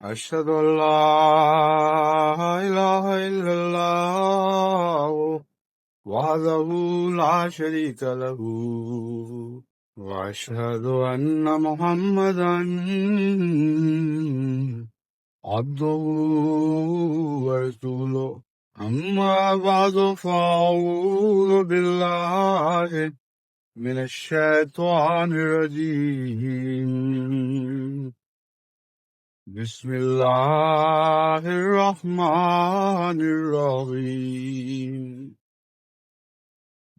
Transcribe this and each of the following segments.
أشهد أن لا إله إلا الله وحده لا شريك له وأشهد أن محمدا عبده ورسوله أما بعد فأعوذ بالله من الشيطان الرجيم بسم الله الرحمن الرحيم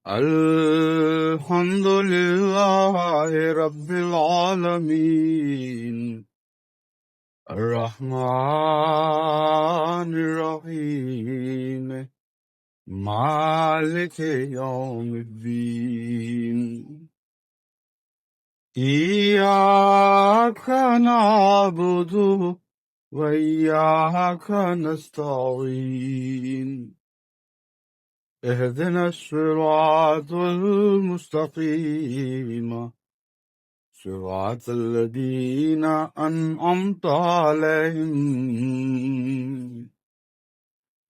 الحمد لله رب العالمين الرحمن الرحيم مالك يوم الدين إياك نعبد وإياك نستعين اهدنا الصراط المستقيم صراط الذين أنعمت عليهم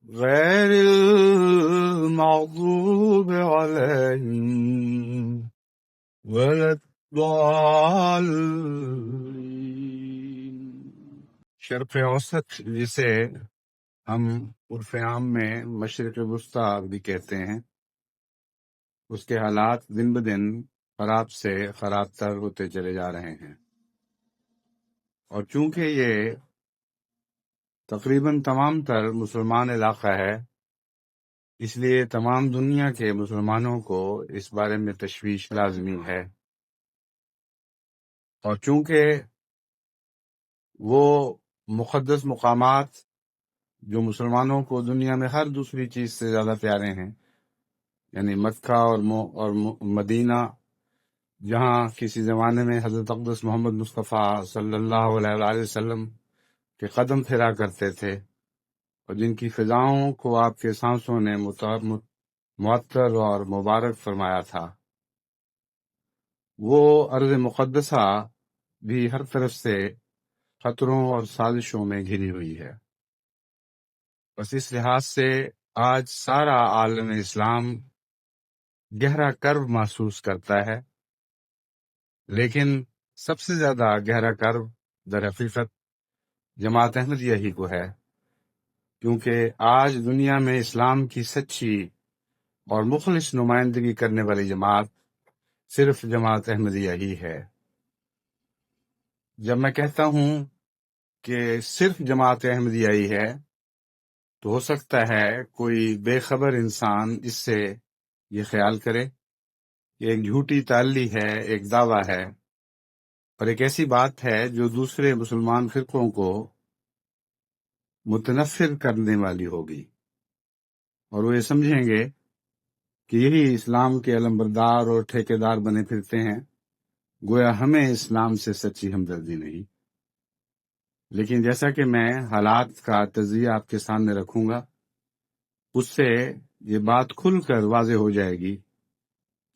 غير المغضوب عليهم ولا الضالين۔ شرق اوسط جسے ہم عرف عام میں مشرق وسطیٰ بھی کہتے ہیں، اس کے حالات دن بدن خراب سے خراب تر ہوتے چلے جا رہے ہیں، اور چونکہ یہ تقریباً تمام تر مسلمان علاقہ ہے، اس لیے تمام دنیا کے مسلمانوں کو اس بارے میں تشویش لازمی ہے، اور چونکہ وہ مقدس مقامات جو مسلمانوں کو دنیا میں ہر دوسری چیز سے زیادہ پیارے ہیں، یعنی مکہ اور مدینہ، جہاں کسی زمانے میں حضرت اقدس محمد مصطفیٰ صلی اللہ علیہ وآلہ وسلم کے قدم پھیرا کرتے تھے، اور جن کی فضاؤں کو آپ کے سانسوں نے معطر اور مبارک فرمایا تھا، وہ ارض مقدسہ بھی ہر طرف سے خطروں اور سازشوں میں گھری ہوئی ہے۔ بس اس لحاظ سے آج سارا عالم اسلام گہرا کرب محسوس کرتا ہے، لیکن سب سے زیادہ گہرا کرب در حقیقت جماعت احمدیہ ہی کو ہے، کیونکہ آج دنیا میں اسلام کی سچی اور مخلص نمائندگی کرنے والی جماعت صرف جماعت احمدیہ ہی ہے۔ جب میں کہتا ہوں کہ صرف جماعت احمدیہ ہی ہے، تو ہو سکتا ہے کوئی بے خبر انسان اس سے یہ خیال کرے کہ ایک جھوٹی تعلی ہے، ایک دعویٰ ہے، اور ایک ایسی بات ہے جو دوسرے مسلمان فرقوں کو متنفر کرنے والی ہوگی، اور وہ یہ سمجھیں گے کہ یہی اسلام کے علمبردار اور ٹھیکیدار بنے پھرتے ہیں، گویا ہمیں اسلام سے سچی ہمدردی نہیں۔ لیکن جیسا کہ میں حالات کا تجزیہ آپ کے سامنے رکھوں گا، اس سے یہ بات کھل کر واضح ہو جائے گی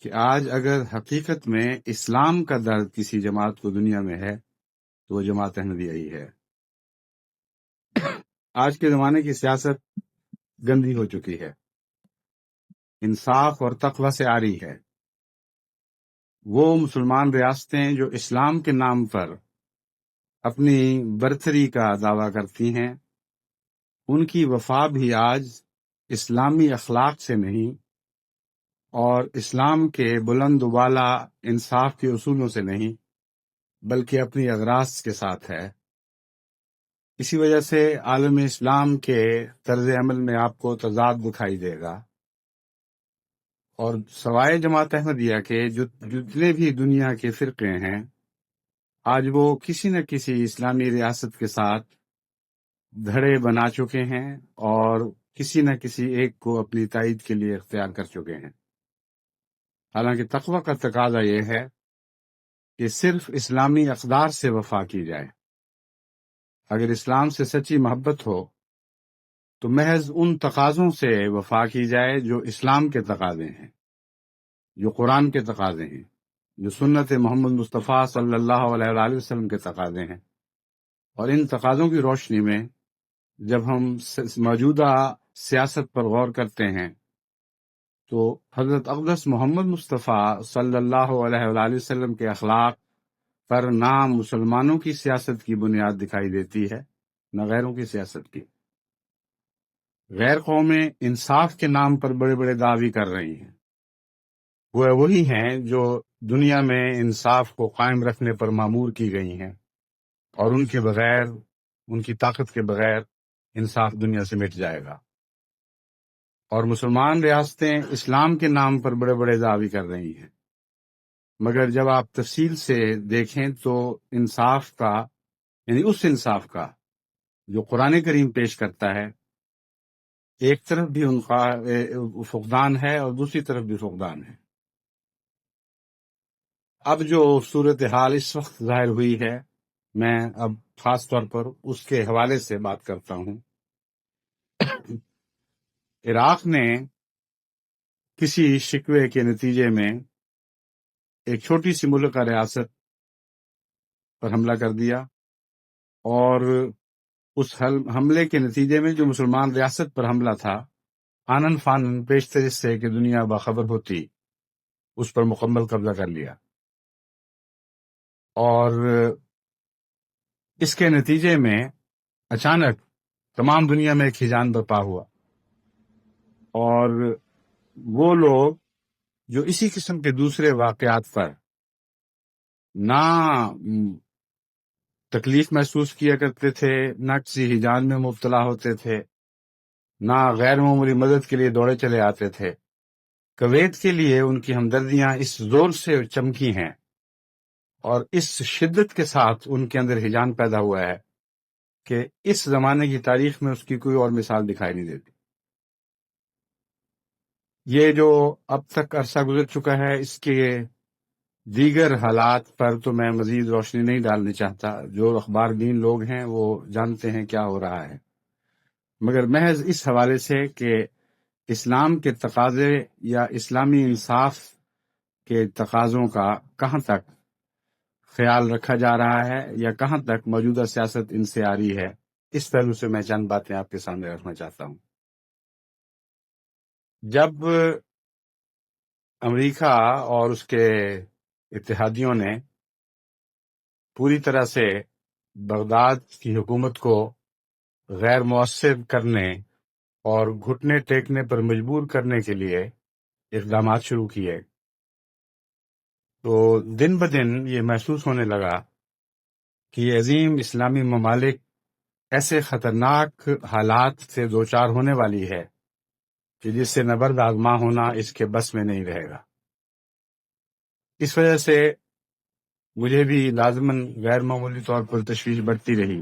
کہ آج اگر حقیقت میں اسلام کا درد کسی جماعت کو دنیا میں ہے تو وہ جماعت احمدیہ ہی ہے۔ آج کے زمانے کی سیاست گندی ہو چکی ہے، انصاف اور تقوی سے عاری ہے۔ وہ مسلمان ریاستیں جو اسلام کے نام پر اپنی برتری کا دعویٰ کرتی ہیں، ان کی وفا بھی آج اسلامی اخلاق سے نہیں اور اسلام کے بلند و بالا انصاف کے اصولوں سے نہیں، بلکہ اپنی اغراض کے ساتھ ہے۔ اسی وجہ سے عالم اسلام کے طرز عمل میں آپ کو تضاد دکھائی دے گا، اور سوائے جماعت احمدیہ کے جتنے بھی دنیا کے فرقے ہیں، آج وہ کسی نہ کسی اسلامی ریاست کے ساتھ دھڑے بنا چکے ہیں اور کسی نہ کسی ایک کو اپنی تائید کے لیے اختیار کر چکے ہیں۔ حالانکہ تقوی کا تقاضا یہ ہے کہ صرف اسلامی اقدار سے وفا کی جائے۔ اگر اسلام سے سچی محبت ہو تو محض ان تقاضوں سے وفا کی جائے جو اسلام کے تقاضے ہیں، جو قرآن کے تقاضے ہیں، جو سنت محمد مصطفیٰ صلی اللہ علیہ وآلہ وسلم کے تقاضے ہیں، اور ان تقاضوں کی روشنی میں جب ہم موجودہ سیاست پر غور کرتے ہیں تو حضرت اقدس محمد مصطفیٰ صلی اللہ علیہ وآلہ وسلم کے اخلاق پر نہ مسلمانوں کی سیاست کی بنیاد دکھائی دیتی ہے نہ غیروں کی سیاست کی۔ غیر قومیں انصاف کے نام پر بڑے بڑے دعوی کر رہی ہیں، وہ وہی ہیں جو دنیا میں انصاف کو قائم رکھنے پر مامور کی گئی ہیں، اور ان کے بغیر، ان کی طاقت کے بغیر انصاف دنیا سے مٹ جائے گا۔ اور مسلمان ریاستیں اسلام کے نام پر بڑے بڑے دعوی کر رہی ہیں، مگر جب آپ تفصیل سے دیکھیں تو انصاف کا، یعنی اس انصاف کا جو قرآن کریم پیش کرتا ہے، ایک طرف بھی ان کا فقدان ہے اور دوسری طرف بھی فقدان ہے۔ اب جو صورتحال اس وقت ظاہر ہوئی ہے، میں اب خاص طور پر اس کے حوالے سے بات کرتا ہوں۔ عراق نے کسی شکوے کے نتیجے میں ایک چھوٹی سی ملک کا ریاست پر حملہ کر دیا، اور اس حملے کے نتیجے میں جو مسلمان ریاست پر حملہ تھا، آنن فانن پیشتر سے کہ دنیا باخبر ہوتی، اس پر مکمل قبضہ کر لیا، اور اس کے نتیجے میں اچانک تمام دنیا میں ایک ہیجان برپا ہوا، اور وہ لوگ جو اسی قسم کے دوسرے واقعات پر نہ تکلیف محسوس کیا کرتے تھے، نہ کسی ہیجان میں مبتلا ہوتے تھے، نہ غیر معمولی مدد کے لیے دوڑے چلے آتے تھے، کویت کے لیے ان کی ہمدردیاں اس زور سے چمکی ہیں اور اس شدت کے ساتھ ان کے اندر ہیجان پیدا ہوا ہے کہ اس زمانے کی تاریخ میں اس کی کوئی اور مثال دکھائی نہیں دیتی۔ یہ جو اب تک عرصہ گزر چکا ہے، اس کے دیگر حالات پر تو میں مزید روشنی نہیں ڈالنی چاہتا، جو اخبار بین لوگ ہیں وہ جانتے ہیں کیا ہو رہا ہے، مگر محض اس حوالے سے کہ اسلام کے تقاضے یا اسلامی انصاف کے تقاضوں کا کہاں تک خیال رکھا جا رہا ہے یا کہاں تک موجودہ سیاست ان سے آ رہی ہے، اس پہلو سے میں چند باتیں آپ کے سامنے رکھنا چاہتا ہوں۔ جب امریکہ اور اس کے اتحادیوں نے پوری طرح سے بغداد کی حکومت کو غیر مؤثر کرنے اور گھٹنے ٹیکنے پر مجبور کرنے کے لیے اقدامات شروع کیے، تو دن بدن یہ محسوس ہونے لگا کہ یہ عظیم اسلامی ممالک ایسے خطرناک حالات سے دوچار ہونے والی ہے کہ جس سے نبرد آزما ہونا اس کے بس میں نہیں رہے گا۔ اس وجہ سے مجھے بھی لازماً غیر معمولی طور پر تشویش بڑھتی رہی،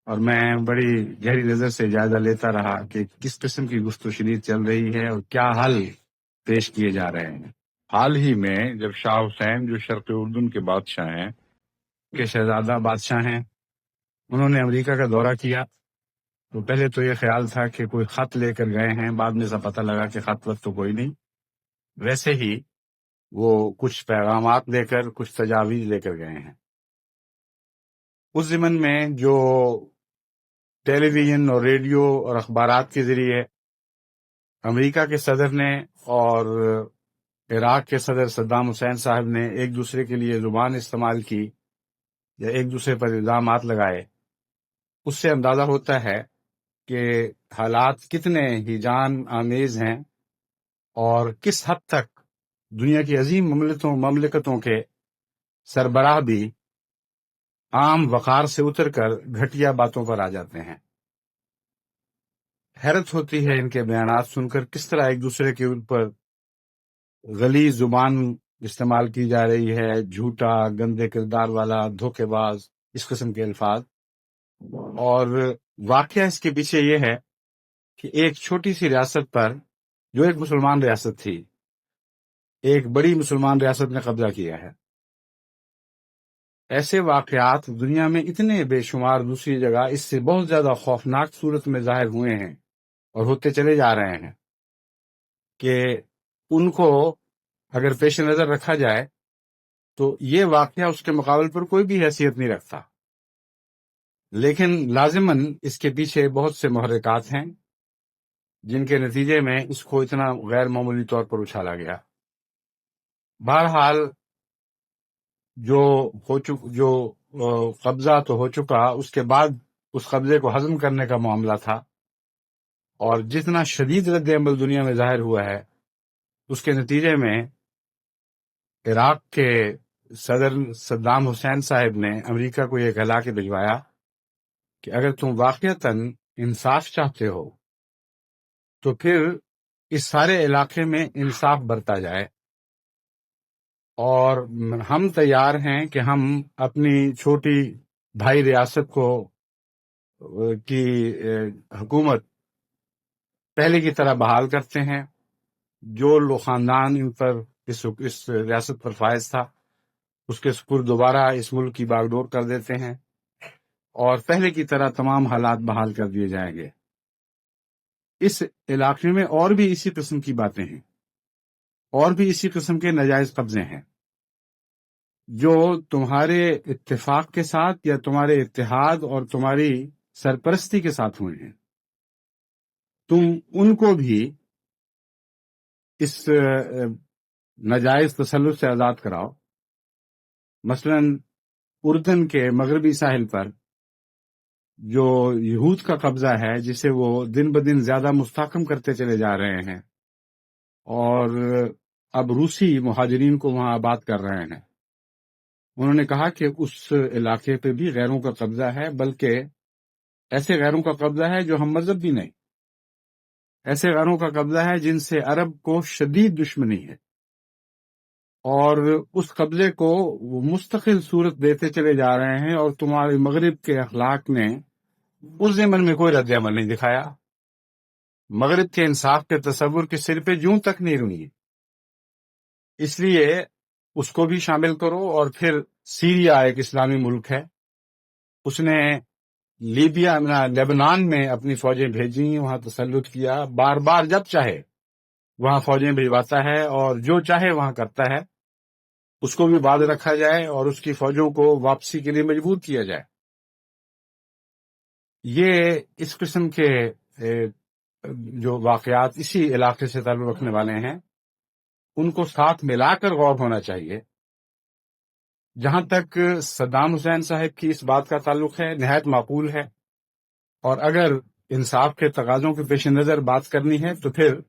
اور میں بڑی گہری نظر سے جائزہ لیتا رہا کہ کس قسم کی گفت و شنید چل رہی ہے اور کیا حل پیش کیے جا رہے ہیں۔ حال ہی میں جب شاہ حسین جو شرق اردن کے بادشاہ ہیں، کے شہزادہ بادشاہ ہیں، انہوں نے امریکہ کا دورہ کیا، تو پہلے تو یہ خیال تھا کہ کوئی خط لے کر گئے ہیں، بعد میں سب پتہ لگا کہ خط وقت تو کوئی نہیں، ویسے ہی وہ کچھ پیغامات لے کر، کچھ تجاویز لے کر گئے ہیں۔ اس ضمن میں جو ٹیلی ویژن اور ریڈیو اور اخبارات کے ذریعے امریکہ کے صدر نے اور عراق کے صدر صدام حسین صاحب نے ایک دوسرے کے لیے زبان استعمال کی یا ایک دوسرے پر الزامات لگائے، اس سے اندازہ ہوتا ہے کہ حالات کتنے ہیجان آمیز ہیں اور کس حد تک دنیا کی عظیم مملکتوں کے سربراہ بھی عام وقار سے اتر کر گھٹیا باتوں پر آ جاتے ہیں۔ حیرت ہوتی ہے ان کے بیانات سن کر، کس طرح ایک دوسرے کے اوپر غلیظ زبان استعمال کی جا رہی ہے، جھوٹا، گندے کردار والا، دھوکے باز، اس قسم کے الفاظ۔ اور واقعہ اس کے پیچھے یہ ہے کہ ایک چھوٹی سی ریاست پر، جو ایک مسلمان ریاست تھی، ایک بڑی مسلمان ریاست نے قبضہ کیا ہے۔ ایسے واقعات دنیا میں اتنے بے شمار دوسری جگہ اس سے بہت زیادہ خوفناک صورت میں ظاہر ہوئے ہیں اور ہوتے چلے جا رہے ہیں کہ ان کو اگر پیش نظر رکھا جائے تو یہ واقعہ اس کے مقابل پر کوئی بھی حیثیت نہیں رکھتا۔ لیکن لازماً اس کے پیچھے بہت سے محرکات ہیں جن کے نتیجے میں اس کو اتنا غیر معمولی طور پر اچھالا گیا۔ بہرحال جو قبضہ تو ہو چکا، اس کے بعد اس قبضے کو ہضم کرنے کا معاملہ تھا، اور جتنا شدید رد عمل دنیا میں ظاہر ہوا ہے اس کے نتیجے میں عراق کے صدر صدام حسین صاحب نے امریکہ کو یہ کہلا کے بھجوایا کہ اگر تم واقعتاً انصاف چاہتے ہو تو پھر اس سارے علاقے میں انصاف برتا جائے، اور ہم تیار ہیں کہ ہم اپنی چھوٹی بھائی ریاست کی حکومت پہلے کی طرح بحال کرتے ہیں۔ جو لوگ خاندان ان پر اس ریاست پر فائز تھا اس کے سپرد دوبارہ اس ملک کی باغ ڈور کر دیتے ہیں، اور پہلے کی طرح تمام حالات بحال کر دیے جائیں گے۔ اس علاقے میں اور بھی اسی قسم کی باتیں ہیں، اور بھی اسی قسم کے ناجائز قبضے ہیں جو تمہارے اتفاق کے ساتھ یا تمہارے اتحاد اور تمہاری سرپرستی کے ساتھ ہوئے ہیں۔ تم ان کو بھی اس ناجائز تسلط سے آزاد کراؤ۔ مثلا اردن کے مغربی ساحل پر جو یہود کا قبضہ ہے، جسے وہ دن بدن زیادہ مستحکم کرتے چلے جا رہے ہیں، اور اب روسی مہاجرین کو وہاں آباد کر رہے ہیں، انہوں نے کہا کہ اس علاقے پہ بھی غیروں کا قبضہ ہے، بلکہ ایسے غیروں کا قبضہ ہے جو ہم مذہب بھی نہیں، ایسے غیروں کا قبضہ ہے جن سے عرب کو شدید دشمنی ہے، اور اس قبضے کو وہ مستقل صورت دیتے چلے جا رہے ہیں، اور تمہارے مغرب کے اخلاق نے اس ضمن میں کوئی رد عمل نہیں دکھایا۔ مغرب کے انصاف کے تصور کے سر پہ جوں تک نہیں رونی، اس لیے اس کو بھی شامل کرو۔ اور پھر سیریا ایک اسلامی ملک ہے، اس نے لیبنان میں اپنی فوجیں بھیجیں، وہاں تسلط کیا، بار بار جب چاہے وہاں فوجیں بھجواتا ہے، اور جو چاہے وہاں کرتا ہے۔ اس کو بھی باز رکھا جائے اور اس کی فوجوں کو واپسی کے لیے مجبور کیا جائے۔ یہ اس قسم کے جو واقعات اسی علاقے سے تعلق رکھنے والے ہیں ان کو ساتھ ملا کر غور ہونا چاہیے۔ جہاں تک صدام حسین صاحب کی اس بات کا تعلق ہے، نہایت معقول ہے، اور اگر انصاف کے تقاضوں کے پیش نظر بات کرنی ہے تو پھر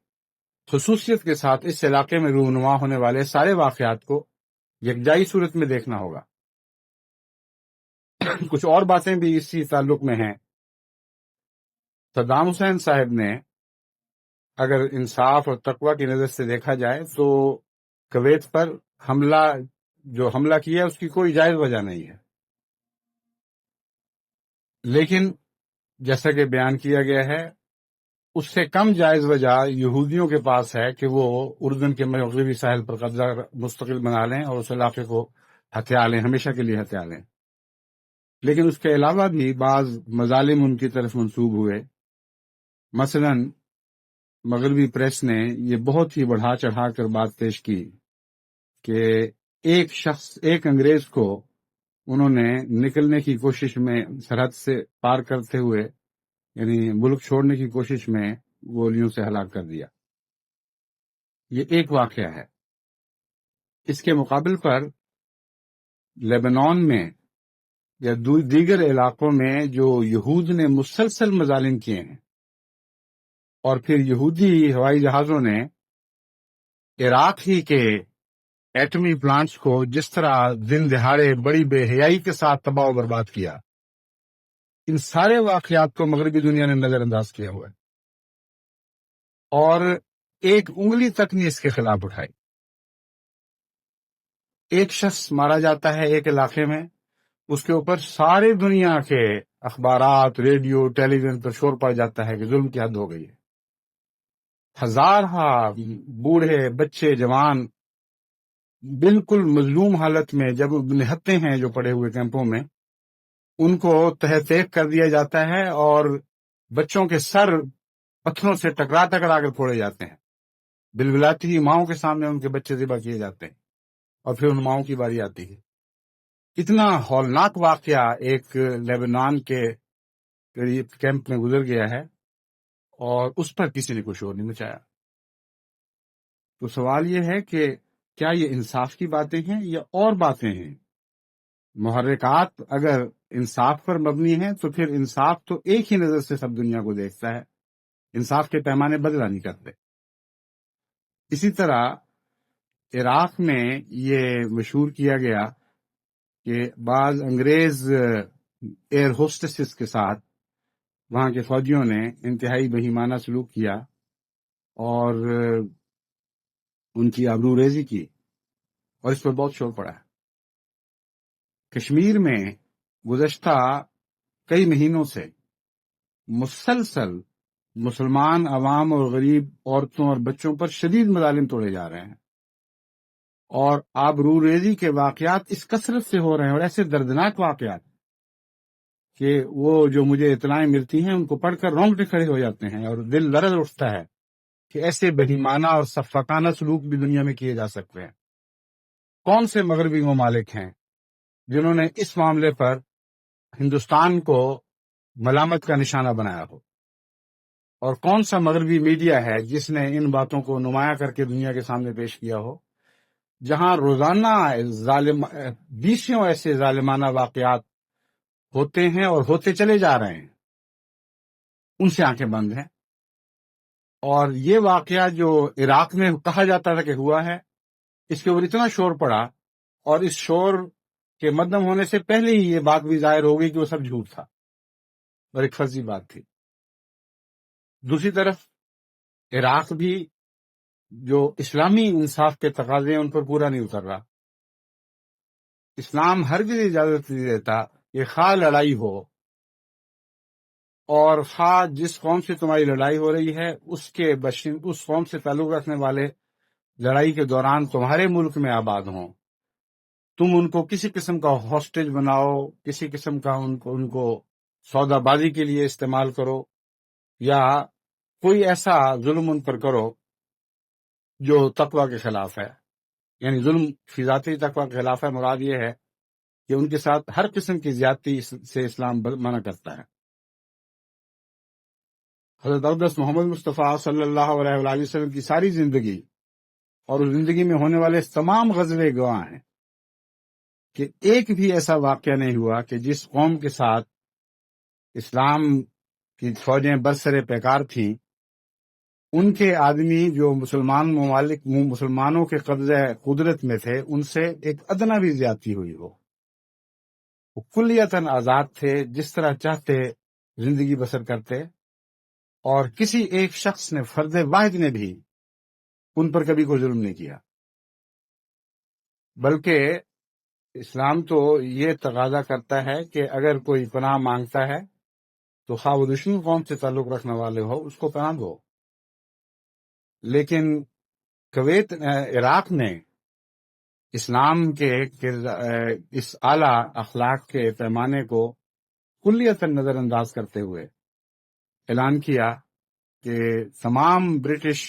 خصوصیت کے ساتھ اس علاقے میں رونما ہونے والے سارے واقعات کو یکجائی صورت میں دیکھنا ہوگا۔ کچھ اور باتیں بھی اسی تعلق میں ہیں۔ صدام حسین صاحب نے اگر انصاف اور تقوی کی نظر سے دیکھا جائے تو کویت پر حملہ کیا اس کی کوئی جائز وجہ نہیں ہے، لیکن جیسا کہ بیان کیا گیا ہے اس سے کم جائز وجہ یہودیوں کے پاس ہے کہ وہ اردن کے مغربی ساحل پر قبضہ مستقل بنا لیں اور اس علاقے کو ہتھیا لیں، ہمیشہ کے لیے ہتھیا لیں۔ لیکن اس کے علاوہ بھی بعض مظالم ان کی طرف منسوب ہوئے۔ مثلا مغربی پریس نے یہ بہت ہی بڑھا چڑھا کر بات پیش کی کہ ایک انگریز کو انہوں نے نکلنے کی کوشش میں سرحد سے پار کرتے ہوئے، یعنی ملک چھوڑنے کی کوشش میں گولیوں سے ہلاک کر دیا۔ یہ ایک واقعہ ہے۔ اس کے مقابل پر لیبنان میں یا دیگر علاقوں میں جو یہود نے مسلسل مظالم کیے ہیں، اور پھر یہودی ہوائی جہازوں نے عراق ہی کے ایٹمی پلانٹس کو جس طرح دن دہاڑے بڑی بے حیائی کے ساتھ تباہ و برباد کیا، ان سارے واقعات کو مغربی دنیا نے نظر انداز کیا ہوا ہے، اور ایک انگلی تک نہیں اس کے خلاف اٹھائی۔ ایک شخص مارا جاتا ہے ایک علاقے میں، اس کے اوپر ساری دنیا کے اخبارات، ریڈیو، ٹیلی ویژن پر شور پڑ جاتا ہے کہ ظلم کی حد ہو گئی ہے۔ ہزارہ بوڑھے، بچے، جوان بالکل مظلوم حالت میں جب نہتے ہیں جو پڑے ہوئے کیمپوں میں، ان کو تہہ تیگ کر دیا جاتا ہے، اور بچوں کے سر پتھروں سے ٹکرا کر پھوڑے جاتے ہیں۔ بلبلاتی ہوئی ماؤں کے سامنے ان کے بچے ذبح کیے جاتے ہیں، اور پھر ان ماؤں کی باری آتی ہے۔ اتنا ہولناک واقعہ ایک لیبنان کے قریب کیمپ میں گزر گیا ہے اور اس پر کسی نے کوئی شور نہیں مچایا. تو سوال یہ ہے کہ کیا یہ انصاف کی باتیں ہیں یا اور باتیں ہیں؟ محرکات اگر انصاف پر مبنی ہیں تو پھر انصاف تو ایک ہی نظر سے سب دنیا کو دیکھتا ہے. انصاف کے پیمانے بدلا نہیں کرتے. اسی طرح عراق میں یہ مشہور کیا گیا کہ بعض انگریز ایئر ہوسٹسز کے ساتھ وہاں کے فوجیوں نے انتہائی بہیمانہ سلوک کیا اور ان کی آبرو ریزی کی، اور اس پر بہت شور پڑا ہے. کشمیر میں گزشتہ کئی مہینوں سے مسلسل مسلمان عوام اور غریب عورتوں اور بچوں پر شدید مظالم توڑے جا رہے ہیں، اور آبرو ریزی کے واقعات اس کثرت سے ہو رہے ہیں، اور ایسے دردناک واقعات کہ وہ جو مجھے اطلاعیں ملتی ہیں ان کو پڑھ کر رونگٹے کھڑے ہو جاتے ہیں اور دل لرز اٹھتا ہے کہ ایسے بہیمانہ اور سفاکانہ سلوک بھی دنیا میں کیے جا سکتے ہیں. کون سے مغربی ممالک ہیں جنہوں نے اس معاملے پر ہندوستان کو ملامت کا نشانہ بنایا ہو؟ اور کون سا مغربی میڈیا ہے جس نے ان باتوں کو نمایاں کر کے دنیا کے سامنے پیش کیا ہو؟ جہاں روزانہ بیسوں ایسے ظالمانہ واقعات ہوتے ہیں اور ہوتے چلے جا رہے ہیں، ان سے آنکھیں بند ہیں. اور یہ واقعہ جو عراق میں کہا جاتا تھا کہ ہوا ہے، اس کے اوپر اتنا شور پڑا، اور اس شور کے مدم ہونے سے پہلے ہی یہ بات بھی ظاہر ہو گئی کہ وہ سب جھوٹ تھا اور ایک فرضی بات تھی. دوسری طرف عراق بھی جو اسلامی انصاف کے تقاضے ہیں ان پر پورا نہیں اتر رہا. اسلام ہرگز اجازت نہیں دیتا کہ خواہ لڑائی ہو، اور خواہ جس قوم سے تمہاری لڑائی ہو رہی ہے اس قوم سے تعلق رکھنے والے لڑائی کے دوران تمہارے ملک میں آباد ہوں، تم ان کو کسی قسم کا ہاسٹیج بناؤ، کسی قسم کا ان کو سودا بازی کے لیے استعمال کرو، یا کوئی ایسا ظلم ان پر کرو جو تقوی کے خلاف ہے. یعنی ظلم فی ذاتی تقوی کے خلاف ہے. مراد یہ ہے کہ ان کے ساتھ ہر قسم کی زیادتی سے اسلام منع کرتا ہے. حضرت اقدس محمد مصطفیٰ صلی اللہ علیہ وآلہ وسلم کی ساری زندگی اور اس زندگی میں ہونے والے تمام غزوے گواہ ہیں کہ ایک بھی ایسا واقعہ نہیں ہوا کہ جس قوم کے ساتھ اسلام کی فوجیں برسر پیکار تھیں، ان کے آدمی جو مسلمانوں کے قبضہ قدرت میں تھے، ان سے ایک ادنا بھی زیادتی ہوئی ہو. وہ کلیتاً آزاد تھے، جس طرح چاہتے زندگی بسر کرتے، اور کسی ایک شخص نے، فرد واحد نے بھی ان پر کبھی کوئی ظلم نہیں کیا. بلکہ اسلام تو یہ تقاضا کرتا ہے کہ اگر کوئی پناہ مانگتا ہے تو خواہ وہ دشمن قوم سے تعلق رکھنے والے ہو، اس کو پناہ دو. لیکن عراق نے اسلام کے اس اعلیٰ اخلاق کے پیمانے کو کلیتاً نظر انداز کرتے ہوئے اعلان کیا کہ تمام برٹش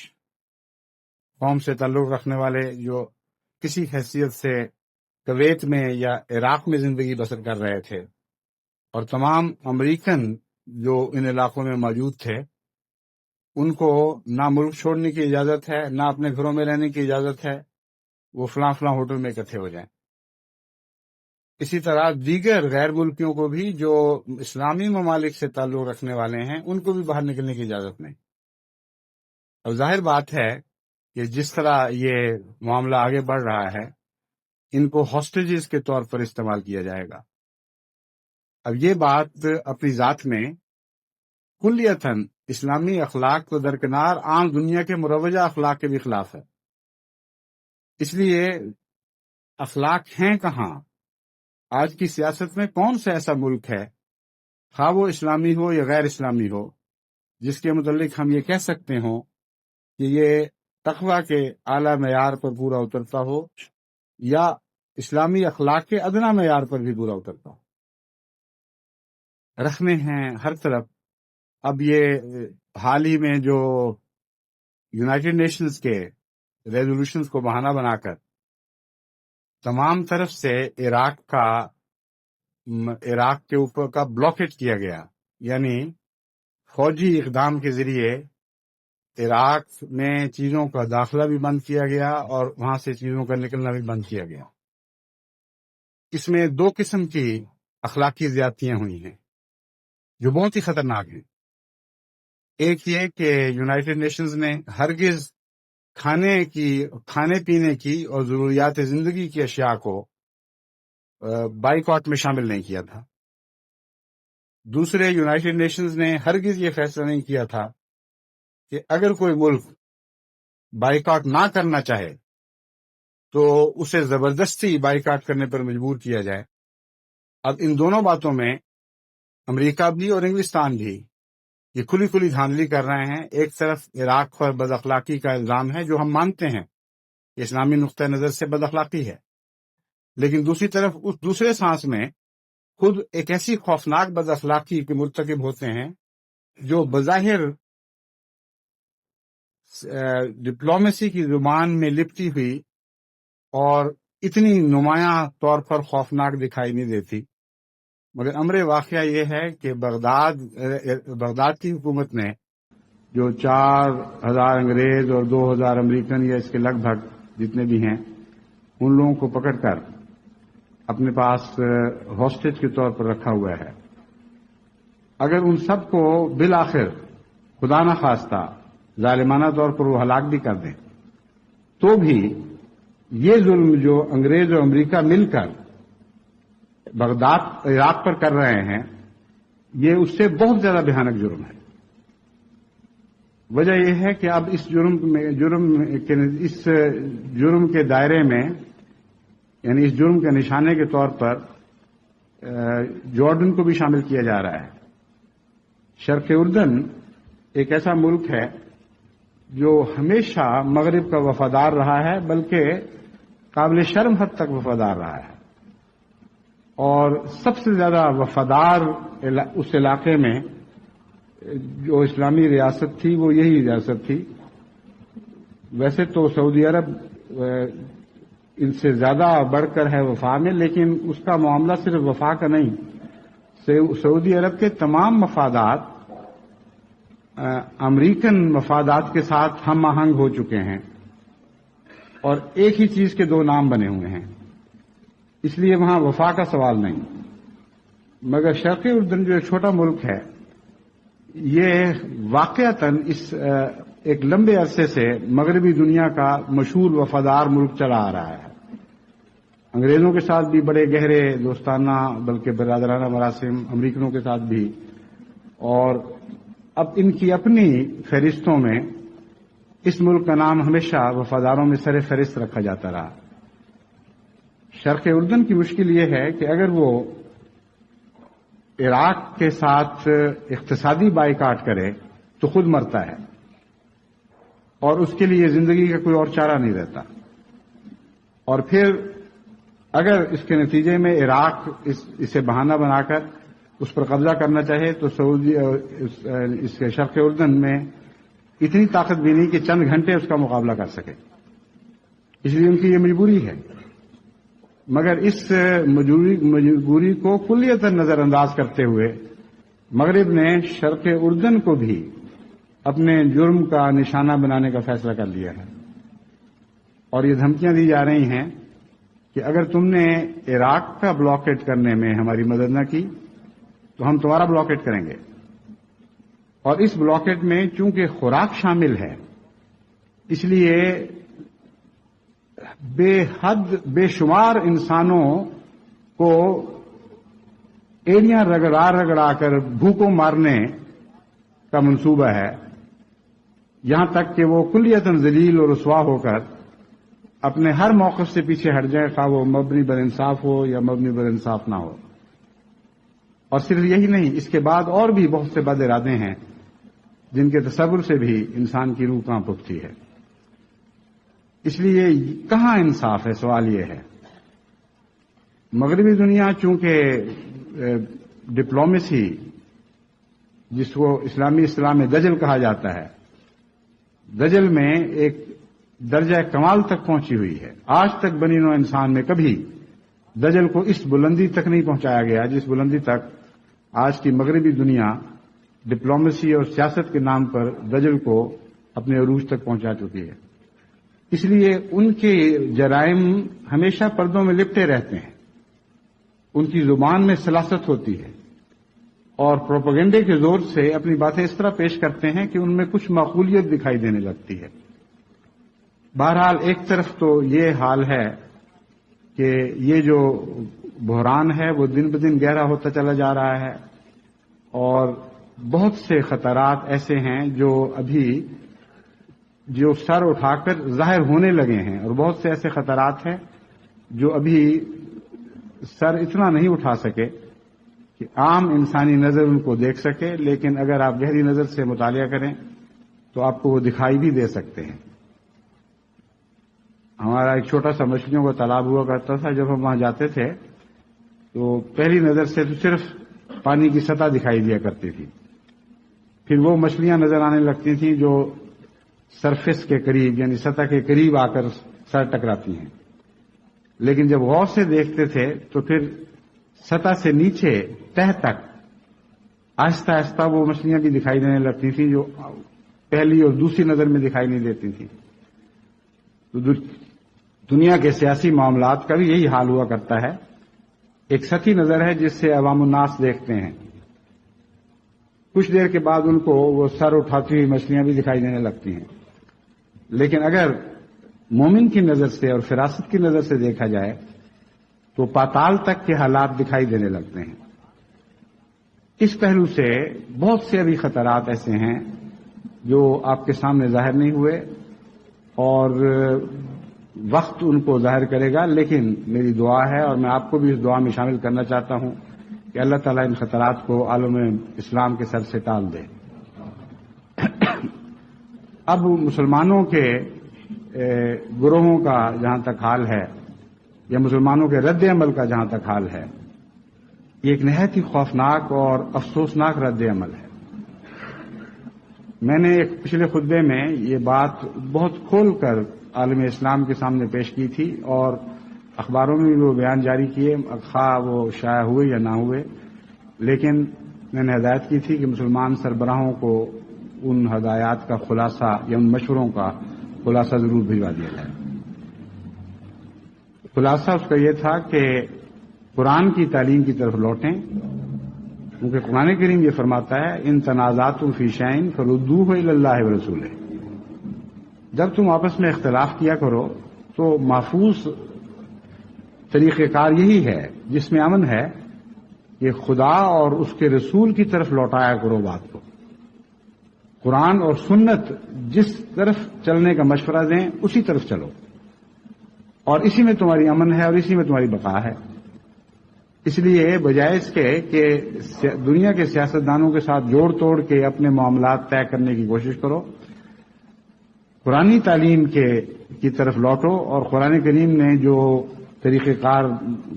قوم سے تعلق رکھنے والے جو کسی حیثیت سے کویت میں یا عراق میں زندگی بسر کر رہے تھے، اور تمام امریکن جو ان علاقوں میں موجود تھے، ان کو نہ ملک چھوڑنے کی اجازت ہے، نہ اپنے گھروں میں رہنے کی اجازت ہے، وہ فلاں فلاں ہوٹل میں اکٹھے ہو جائیں. اسی طرح دیگر غیر ملکیوں کو بھی جو اسلامی ممالک سے تعلق رکھنے والے ہیں، ان کو بھی باہر نکلنے کی اجازت نہیں. اب ظاہر بات ہے کہ جس طرح یہ معاملہ آگے بڑھ رہا ہے، ان کو ہاسٹیجز کے طور پر استعمال کیا جائے گا. اب یہ بات اپنی ذات میں کلیتاً اسلامی اخلاق کو درکنار عام دنیا کے مروجہ اخلاق کے بھی خلاف ہے. اس لیے اخلاق ہیں کہاں؟ آج کی سیاست میں کون سا ایسا ملک ہے، خواہ وہ اسلامی ہو یا غیر اسلامی ہو، جس کے متعلق ہم یہ کہہ سکتے ہوں کہ یہ تقوی کے اعلیٰ معیار پر پورا اترتا ہو یا اسلامی اخلاق کے ادنا معیار پر بھی پورا اترتا ہو؟ رکھنے ہیں ہر طرف. اب یہ حال ہی میں جو یونائٹڈ نیشنز کے ریزولوشنز کو بہانہ بنا کر تمام طرف سے عراق کا عراق کے اوپر کا بلاکیٹ کیا گیا، یعنی فوجی اقدام کے ذریعے عراق میں چیزوں کا داخلہ بھی بند کیا گیا اور وہاں سے چیزوں کا نکلنا بھی بند کیا گیا۔ اس میں دو قسم کی اخلاقی زیادتیاں ہوئی ہیں جو بہت ہی خطرناک ہیں۔ ایک یہ کہ یونائٹڈ نیشنز نے ہرگز کھانے پینے کی اور ضروریات زندگی کی اشیاء کو بائیکاٹ میں شامل نہیں کیا تھا۔ دوسرے، یونائٹڈ نیشنز نے ہرگز یہ فیصلہ نہیں کیا تھا کہ اگر کوئی ملک بائیکاٹ نہ کرنا چاہے تو اسے زبردستی بائیکاٹ کرنے پر مجبور کیا جائے۔ اب ان دونوں باتوں میں امریکہ بھی اور انگلستان بھی یہ کھلی کھلی دھاندلی کر رہے ہیں۔ ایک طرف عراق پر بد اخلاقی کا الزام ہے جو ہم مانتے ہیں کہ اسلامی نقطہ نظر سے بد اخلاقی ہے، لیکن دوسری طرف اس دوسرے سانس میں خود ایک ایسی خوفناک بد اخلاقی کے مرتکب ہوتے ہیں جو بظاہر ڈپلومیسی کی زبان میں لپٹی ہوئی اور اتنی نمایاں طور پر خوفناک دکھائی نہیں دیتی، مگر امر واقعہ یہ ہے کہ بغداد کی حکومت نے جو 4000 انگریز اور 2000 امریکن یا اس کے لگ بھگ جتنے بھی ہیں ان لوگوں کو پکڑ کر اپنے پاس ہاسٹیج کے طور پر رکھا ہوا ہے۔ اگر ان سب کو بالآخر خدا نہ خواستہ ظالمانہ طور پر وہ ہلاک بھی کر دیں تو بھی یہ ظلم جو انگریز اور امریکہ مل کر بغداد عراق پر کر رہے ہیں یہ اس سے بہت زیادہ بھیانک جرم ہے۔ وجہ یہ ہے کہ اب اس جرم کے دائرے میں، یعنی اس جرم کے نشانے کے طور پر جارڈن کو بھی شامل کیا جا رہا ہے۔ شرق اردن ایک ایسا ملک ہے جو ہمیشہ مغرب کا وفادار رہا ہے، بلکہ قابل شرم حد تک وفادار رہا ہے، اور سب سے زیادہ وفادار اس علاقے میں جو اسلامی ریاست تھی وہ یہی ریاست تھی۔ ویسے تو سعودی عرب ان سے زیادہ بڑھ کر ہے وفا میں، لیکن اس کا معاملہ صرف وفا کا نہیں، سعودی عرب کے تمام مفادات امریکن مفادات کے ساتھ ہم آہنگ ہو چکے ہیں اور ایک ہی چیز کے دو نام بنے ہوئے ہیں، اس لیے وہاں وفا کا سوال نہیں۔ مگر شرقی اردن جو ایک چھوٹا ملک ہے یہ واقعتاً اس ایک لمبے عرصے سے مغربی دنیا کا مشہور وفادار ملک چلا آ رہا ہے۔ انگریزوں کے ساتھ بھی بڑے گہرے دوستانہ بلکہ برادرانہ مراسم، امریکنوں کے ساتھ بھی، اور اب ان کی اپنی فہرستوں میں اس ملک کا نام ہمیشہ وفاداروں میں سر فہرست رکھا جاتا رہا۔ شرق اردن کی مشکل یہ ہے کہ اگر وہ عراق کے ساتھ اقتصادی بائیکاٹ کرے تو خود مرتا ہے اور اس کے لیے زندگی کا کوئی اور چارہ نہیں رہتا، اور پھر اگر اس کے نتیجے میں عراق اسے بہانہ بنا کر اس پر قبضہ کرنا چاہے تو اس کے شرق اردن میں اتنی طاقت بھی نہیں کہ چند گھنٹے اس کا مقابلہ کر سکے، اس لیے ان کی یہ مجبوری ہے۔ مگر اس مجبوری کو کلیتاً نظر انداز کرتے ہوئے مغرب نے شرق اردن کو بھی اپنے جرم کا نشانہ بنانے کا فیصلہ کر لیا ہے، اور یہ دھمکیاں دی جا رہی ہیں کہ اگر تم نے عراق کا بلاکیٹ کرنے میں ہماری مدد نہ کی تو ہم تمہارا بلاکیٹ کریں گے، اور اس بلاکیٹ میں چونکہ خوراک شامل ہے اس لیے بے شمار انسانوں کو ایڑیاں رگڑا کر بھوکوں مارنے کا منصوبہ ہے، یہاں تک کہ وہ کلیتاً ذلیل اور رسوا ہو کر اپنے ہر موقف سے پیچھے ہٹ جائے، خواہ وہ مبنی بر انصاف ہو یا مبنی بر انصاف نہ ہو۔ اور صرف یہی نہیں، اس کے بعد اور بھی بہت سے بد ارادے ہیں جن کے تصور سے بھی انسان کی روح کانپ اٹھتی ہے۔ اس لیے کہاں انصاف ہے؟ سوال یہ ہے۔ مغربی دنیا چونکہ ڈپلومیسی جس کو اسلامی اصطلاح میں دجل کہا جاتا ہے، دجل میں ایک درجہ کمال تک پہنچی ہوئی ہے۔ آج تک بنی نوع انسان میں کبھی دجل کو اس بلندی تک نہیں پہنچایا گیا جس بلندی تک آج کی مغربی دنیا ڈپلومیسی اور سیاست کے نام پر دجل کو اپنے عروج تک پہنچا چکی ہے۔ اس لیے ان کے جرائم ہمیشہ پردوں میں لپٹے رہتے ہیں، ان کی زبان میں سلاست ہوتی ہے اور پروپیگنڈے کے زور سے اپنی باتیں اس طرح پیش کرتے ہیں کہ ان میں کچھ معقولیت دکھائی دینے لگتی ہے۔ بہرحال ایک طرف تو یہ حال ہے کہ یہ جو بحران ہے وہ دن بدن گہرا ہوتا چلا جا رہا ہے اور بہت سے خطرات ایسے ہیں جو سر اٹھا کر ظاہر ہونے لگے ہیں، اور بہت سے ایسے خطرات ہیں جو ابھی سر اتنا نہیں اٹھا سکے کہ عام انسانی نظر ان کو دیکھ سکے، لیکن اگر آپ گہری نظر سے مطالعہ کریں تو آپ کو وہ دکھائی بھی دے سکتے ہیں۔ ہمارا ایک چھوٹا سا مچھلیوں کا تالاب ہوا کرتا تھا، جب ہم وہاں جاتے تھے تو پہلی نظر سے تو صرف پانی کی سطح دکھائی دیا کرتی تھی، پھر وہ مچھلیاں نظر آنے لگتی تھیں جو سرفیس کے قریب یعنی سطح کے قریب آ کر سر ٹکراتی ہیں، لیکن جب غور سے دیکھتے تھے تو پھر سطح سے نیچے تہ تک آہستہ آہستہ وہ مچھلیاں بھی دکھائی دینے لگتی تھیں جو پہلی اور دوسری نظر میں دکھائی نہیں دیتی تھیں۔ تو دنیا کے سیاسی معاملات کا بھی یہی حال ہوا کرتا ہے، ایک سطحی نظر ہے جس سے عوام الناس دیکھتے ہیں، کچھ دیر کے بعد ان کو وہ سر اٹھاتی ہوئی مچھلیاں بھی دکھائی دینے لگتی ہیں، لیکن اگر مومن کی نظر سے اور فراست کی نظر سے دیکھا جائے تو پاتال تک کے حالات دکھائی دینے لگتے ہیں۔ اس پہلو سے بہت سے ابھی خطرات ایسے ہیں جو آپ کے سامنے ظاہر نہیں ہوئے اور وقت ان کو ظاہر کرے گا، لیکن میری دعا ہے اور میں آپ کو بھی اس دعا میں شامل کرنا چاہتا ہوں کہ اللہ تعالیٰ ان خطرات کو عالم اسلام کے سر سے ٹال دے۔ اب مسلمانوں کے گروہوں کا جہاں تک حال ہے یا مسلمانوں کے رد عمل کا جہاں تک حال ہے، یہ ایک نہایت ہی خوفناک اور افسوسناک رد عمل ہے۔ میں نے ایک پچھلے خطبے میں یہ بات بہت کھول کر عالم اسلام کے سامنے پیش کی تھی اور اخباروں میں بھی وہ بیان جاری کیے، خواہ وہ شائع ہوئے یا نہ ہوئے، لیکن میں نے ہدایت کی تھی کہ مسلمان سربراہوں کو ان ہدایات کا خلاصہ یا ان مشوروں کا خلاصہ ضرور بھجوا دیا جائے۔ خلاصہ اس کا یہ تھا کہ قرآن کی تعلیم کی طرف لوٹیں، کیونکہ قرآن کریم یہ فرماتا ہے ان تنازعتم فی شیء فردوہ الی اللہ ورسولہ، جب تم آپس میں اختلاف کیا کرو تو محفوظ طریقہ کار یہی ہے جس میں امن ہے کہ خدا اور اس کے رسول کی طرف لوٹایا کرو بات کو۔ قرآن اور سنت جس طرف چلنے کا مشورہ دیں اسی طرف چلو، اور اسی میں تمہاری امن ہے اور اسی میں تمہاری بقا ہے۔ اس لیے بجائے اس کے کہ دنیا کے سیاستدانوں کے ساتھ جوڑ توڑ کے اپنے معاملات طے کرنے کی کوشش کرو، قرآنی تعلیم کی طرف لوٹو اور قرآن کریم نے جو طریقہ کار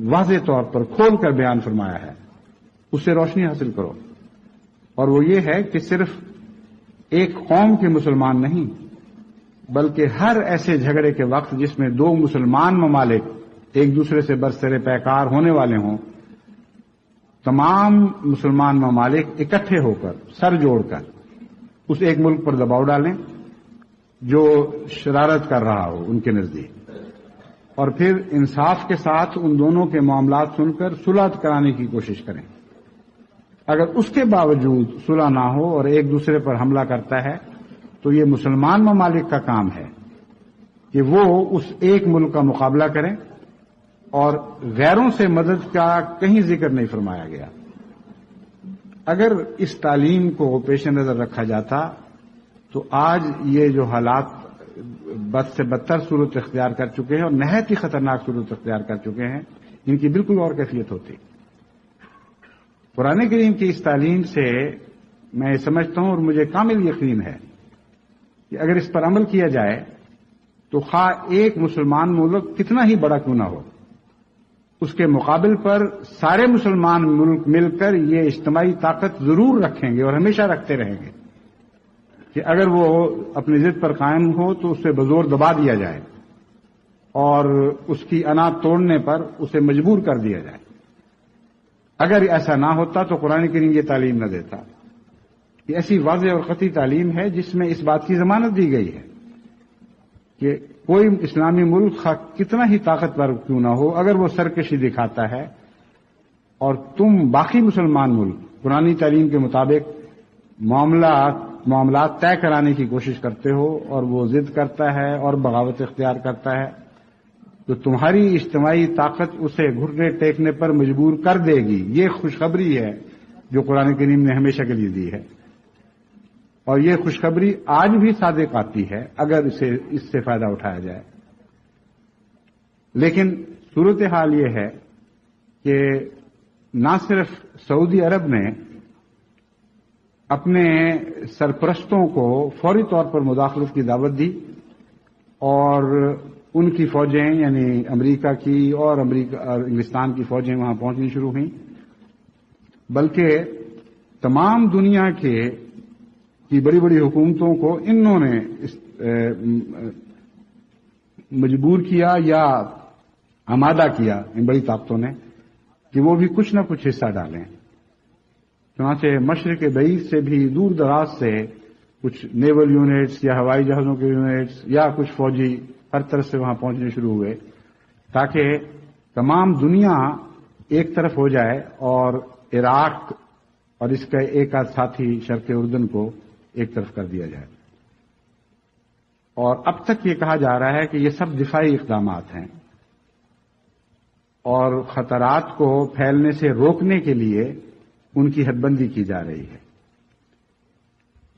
واضح طور پر کھول کر بیان فرمایا ہے اس سے روشنی حاصل کرو، اور وہ یہ ہے کہ صرف ایک قوم کے مسلمان نہیں بلکہ ہر ایسے جھگڑے کے وقت جس میں دو مسلمان ممالک ایک دوسرے سے برسر پیکار ہونے والے ہوں، تمام مسلمان ممالک اکٹھے ہو کر سر جوڑ کر اس ایک ملک پر دباؤ ڈالیں جو شرارت کر رہا ہو ان کے نزدیک، اور پھر انصاف کے ساتھ ان دونوں کے معاملات سن کر صلح کرانے کی کوشش کریں۔ اگر اس کے باوجود صلح نہ ہو اور ایک دوسرے پر حملہ کرتا ہے تو یہ مسلمان ممالک کا کام ہے کہ وہ اس ایک ملک کا مقابلہ کریں، اور غیروں سے مدد کا کہیں ذکر نہیں فرمایا گیا۔ اگر اس تعلیم کو پیش نظر رکھا جاتا تو آج یہ جو حالات بد سے بدتر صورت اختیار کر چکے ہیں اور نہایت ہی خطرناک صورت اختیار کر چکے ہیں، ان کی بالکل اور کیفیت ہوتی۔ قرآن کریم کی اس تعلیم سے میں یہ سمجھتا ہوں اور مجھے کامل یقین ہے کہ اگر اس پر عمل کیا جائے تو خواہ ایک مسلمان ملک کتنا ہی بڑا کیوں نہ ہو، اس کے مقابل پر سارے مسلمان ملک مل کر یہ اجتماعی طاقت ضرور رکھیں گے اور ہمیشہ رکھتے رہیں گے کہ اگر وہ اپنی ضد پر قائم ہو تو اسے بزور دبا دیا جائے، اور اس کی انا توڑنے پر اسے مجبور کر دیا جائے۔ اگر ایسا نہ ہوتا تو قرآن کریم یہ تعلیم نہ دیتا۔ یہ ایسی واضح اور قطعی تعلیم ہے جس میں اس بات کی ضمانت دی گئی ہے کہ کوئی اسلامی ملک کتنا ہی طاقتور کیوں نہ ہو، اگر وہ سرکشی دکھاتا ہے اور تم باقی مسلمان ملک قرآنی تعلیم کے مطابق معاملات طے کرانے کی کوشش کرتے ہو اور وہ ضد کرتا ہے اور بغاوت اختیار کرتا ہے، تو تمہاری اجتماعی طاقت اسے گھٹنے ٹیکنے پر مجبور کر دے گی۔ یہ خوشخبری ہے جو قرآن کریم نے ہمیشہ کے لیے دی ہے، اور یہ خوشخبری آج بھی صادق آتی ہے اگر اس سے فائدہ اٹھایا جائے۔ لیکن صورتحال یہ ہے کہ نہ صرف سعودی عرب نے اپنے سرپرستوں کو فوری طور پر مداخلت کی دعوت دی اور ان کی فوجیں یعنی امریکہ کی اور انگلستان کی فوجیں وہاں پہنچنی شروع ہوئیں، بلکہ تمام دنیا کی بڑی بڑی حکومتوں کو انہوں نے مجبور کیا یا آمادہ کیا ان بڑی طاقتوں نے کہ وہ بھی کچھ نہ کچھ حصہ ڈالیں۔ چنانچہ مشرق بعید سے بھی دور دراز سے کچھ نیول یونٹس یا ہوائی جہازوں کے یونٹس یا کچھ فوجی ہر طرف سے وہاں پہنچنے شروع ہوئے تاکہ تمام دنیا ایک طرف ہو جائے اور عراق اور اس کا ایک آدھ ساتھی شرق اردن کو ایک طرف کر دیا جائے۔ اور اب تک یہ کہا جا رہا ہے کہ یہ سب دفاعی اقدامات ہیں اور خطرات کو پھیلنے سے روکنے کے لیے ان کی حد بندی کی جا رہی ہے۔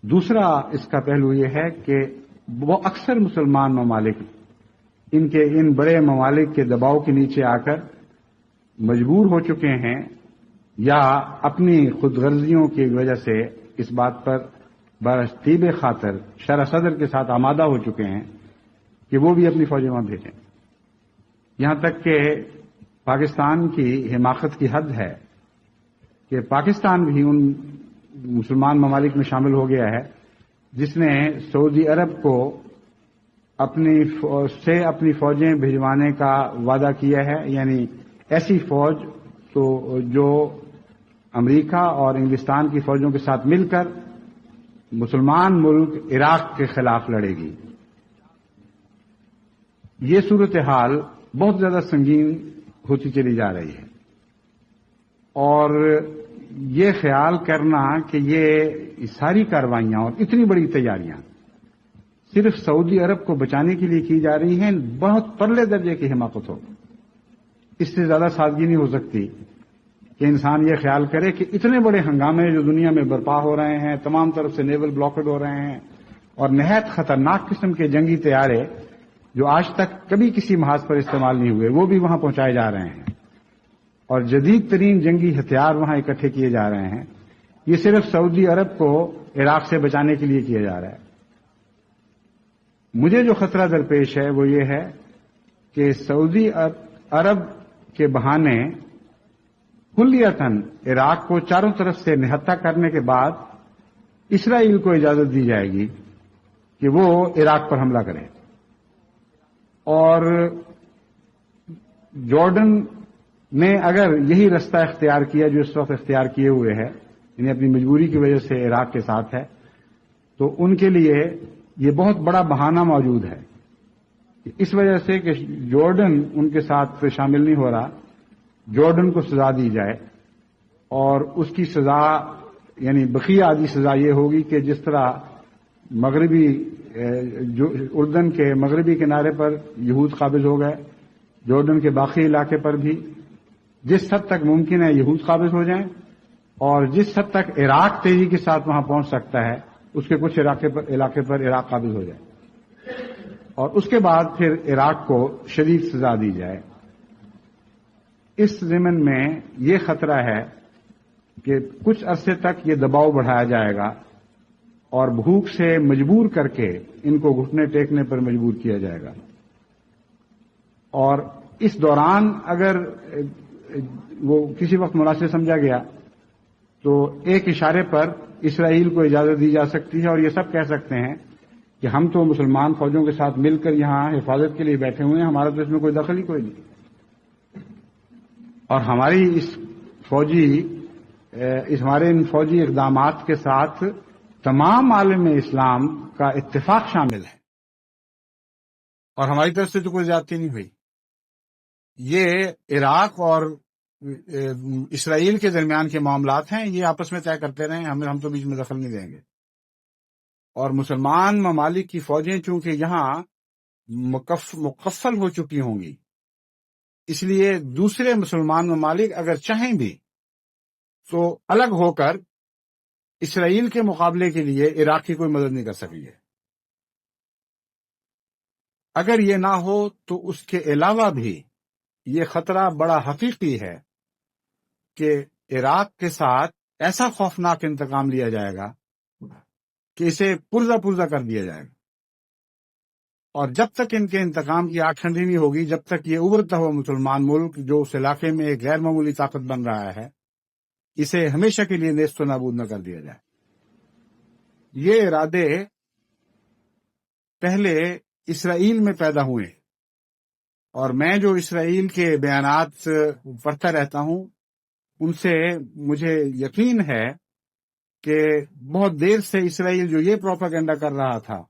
دوسرا اس کا پہلو یہ ہے کہ وہ اکثر مسلمان ممالک ان بڑے ممالک کے دباؤ کے نیچے آ کر مجبور ہو چکے ہیں یا اپنی خود غرضیوں کی وجہ سے اس بات پر برطیب خاطر شرح صدر کے ساتھ آمادہ ہو چکے ہیں کہ وہ بھی اپنی فوجیں وہاں بھیجیں۔ یہاں تک کہ پاکستان کی حماقت کی حد ہے کہ پاکستان بھی ان مسلمان ممالک میں شامل ہو گیا ہے جس نے سعودی عرب کو اپنی فوجیں بھجوانے کا وعدہ کیا ہے، یعنی ایسی فوج جو امریکہ اور انگلستان کی فوجوں کے ساتھ مل کر مسلمان ملک عراق کے خلاف لڑے گی۔ یہ صورتحال بہت زیادہ سنگین ہوتی چلی جا رہی ہے، اور یہ خیال کرنا کہ یہ ساری کاروائیاں اور اتنی بڑی تیاریاں صرف سعودی عرب کو بچانے کے لیے کی جا رہی ہیں بہت پرلے درجے کی حماقت ہو۔ اس سے زیادہ سادگی نہیں ہو سکتی کہ انسان یہ خیال کرے کہ اتنے بڑے ہنگامے جو دنیا میں برپا ہو رہے ہیں، تمام طرف سے نیول بلاکڈ ہو رہے ہیں اور نہایت خطرناک قسم کے جنگی طیارے جو آج تک کبھی کسی محاذ پر استعمال نہیں ہوئے وہ بھی وہاں پہنچائے جا رہے ہیں اور جدید ترین جنگی ہتھیار وہاں اکٹھے کیے جا رہے ہیں، یہ صرف سعودی عرب کو عراق سے بچانے کے لیے کیا جا رہا ہے۔ مجھے جو خطرہ درپیش ہے وہ یہ ہے کہ سعودی عرب کے بہانے کلیتاً عراق کو چاروں طرف سے نہتہ کرنے کے بعد اسرائیل کو اجازت دی جائے گی کہ وہ عراق پر حملہ کرے، اور جارڈن نے اگر یہی رستہ اختیار کیا جو اس وقت اختیار کیے ہوئے ہے، یعنی اپنی مجبوری کی وجہ سے عراق کے ساتھ ہے، تو ان کے لیے یہ بہت بڑا بہانہ موجود ہے اس وجہ سے کہ جارڈن ان کے ساتھ شامل نہیں ہو رہا، جارڈن کو سزا دی جائے، اور اس کی سزا یعنی بقیہ آدھی سزا یہ ہوگی کہ جس طرح اردن کے مغربی کنارے پر یہود قابض ہو گئے، جارڈن کے باقی علاقے پر بھی جس حد تک ممکن ہے یہود قابض ہو جائیں، اور جس حد تک عراق تیزی کے ساتھ وہاں پہنچ سکتا ہے اس کے کچھ علاقے پر عراق قابض ہو جائے، اور اس کے بعد پھر عراق کو شدید سزا دی جائے۔ اس ضمن میں یہ خطرہ ہے کہ کچھ عرصے تک یہ دباؤ بڑھایا جائے گا اور بھوک سے مجبور کر کے ان کو گھٹنے ٹیکنے پر مجبور کیا جائے گا، اور اس دوران اگر وہ کسی وقت مناسب سمجھا گیا تو ایک اشارے پر اسرائیل کو اجازت دی جا سکتی ہے اور یہ سب کہہ سکتے ہیں کہ ہم تو مسلمان فوجوں کے ساتھ مل کر یہاں حفاظت کے لیے بیٹھے ہوئے ہیں، ہمارا تو اس میں کوئی دخل ہی کوئی نہیں، اور ہماری ہمارے ان فوجی اقدامات کے ساتھ تمام عالم اسلام کا اتفاق شامل ہے، اور ہماری طرف سے تو کوئی زیادتی نہیں ہوئی۔ یہ عراق اور اسرائیل کے درمیان کے معاملات ہیں، یہ آپس میں طے کرتے رہیں، ہم تو بیچ میں دخل نہیں دیں گے۔ اور مسلمان ممالک کی فوجیں چونکہ یہاں مکفل ہو چکی ہوں گی، اس لیے دوسرے مسلمان ممالک اگر چاہیں بھی تو الگ ہو کر اسرائیل کے مقابلے کے لیے عراق کی کوئی مدد نہیں کر سکیں گے۔ اگر یہ نہ ہو تو اس کے علاوہ بھی یہ خطرہ بڑا حقیقی ہے کہ عراق کے ساتھ ایسا خوفناک انتقام لیا جائے گا کہ اسے پرزہ کر دیا جائے گا، اور جب تک ان کے انتقام کی آگ ٹھنڈی نہیں ہوگی، جب تک یہ ابھرتا ہوا مسلمان ملک جو اس علاقے میں ایک غیر معمولی طاقت بن رہا ہے، اسے ہمیشہ کے لیے نیست و نابود نہ کر دیا جائے۔ یہ ارادے پہلے اسرائیل میں پیدا ہوئے، اور میں جو اسرائیل کے بیانات پڑھتا رہتا ہوں ان سے مجھے یقین ہے کہ بہت دیر سے اسرائیل جو یہ پروپیگنڈا کر رہا تھا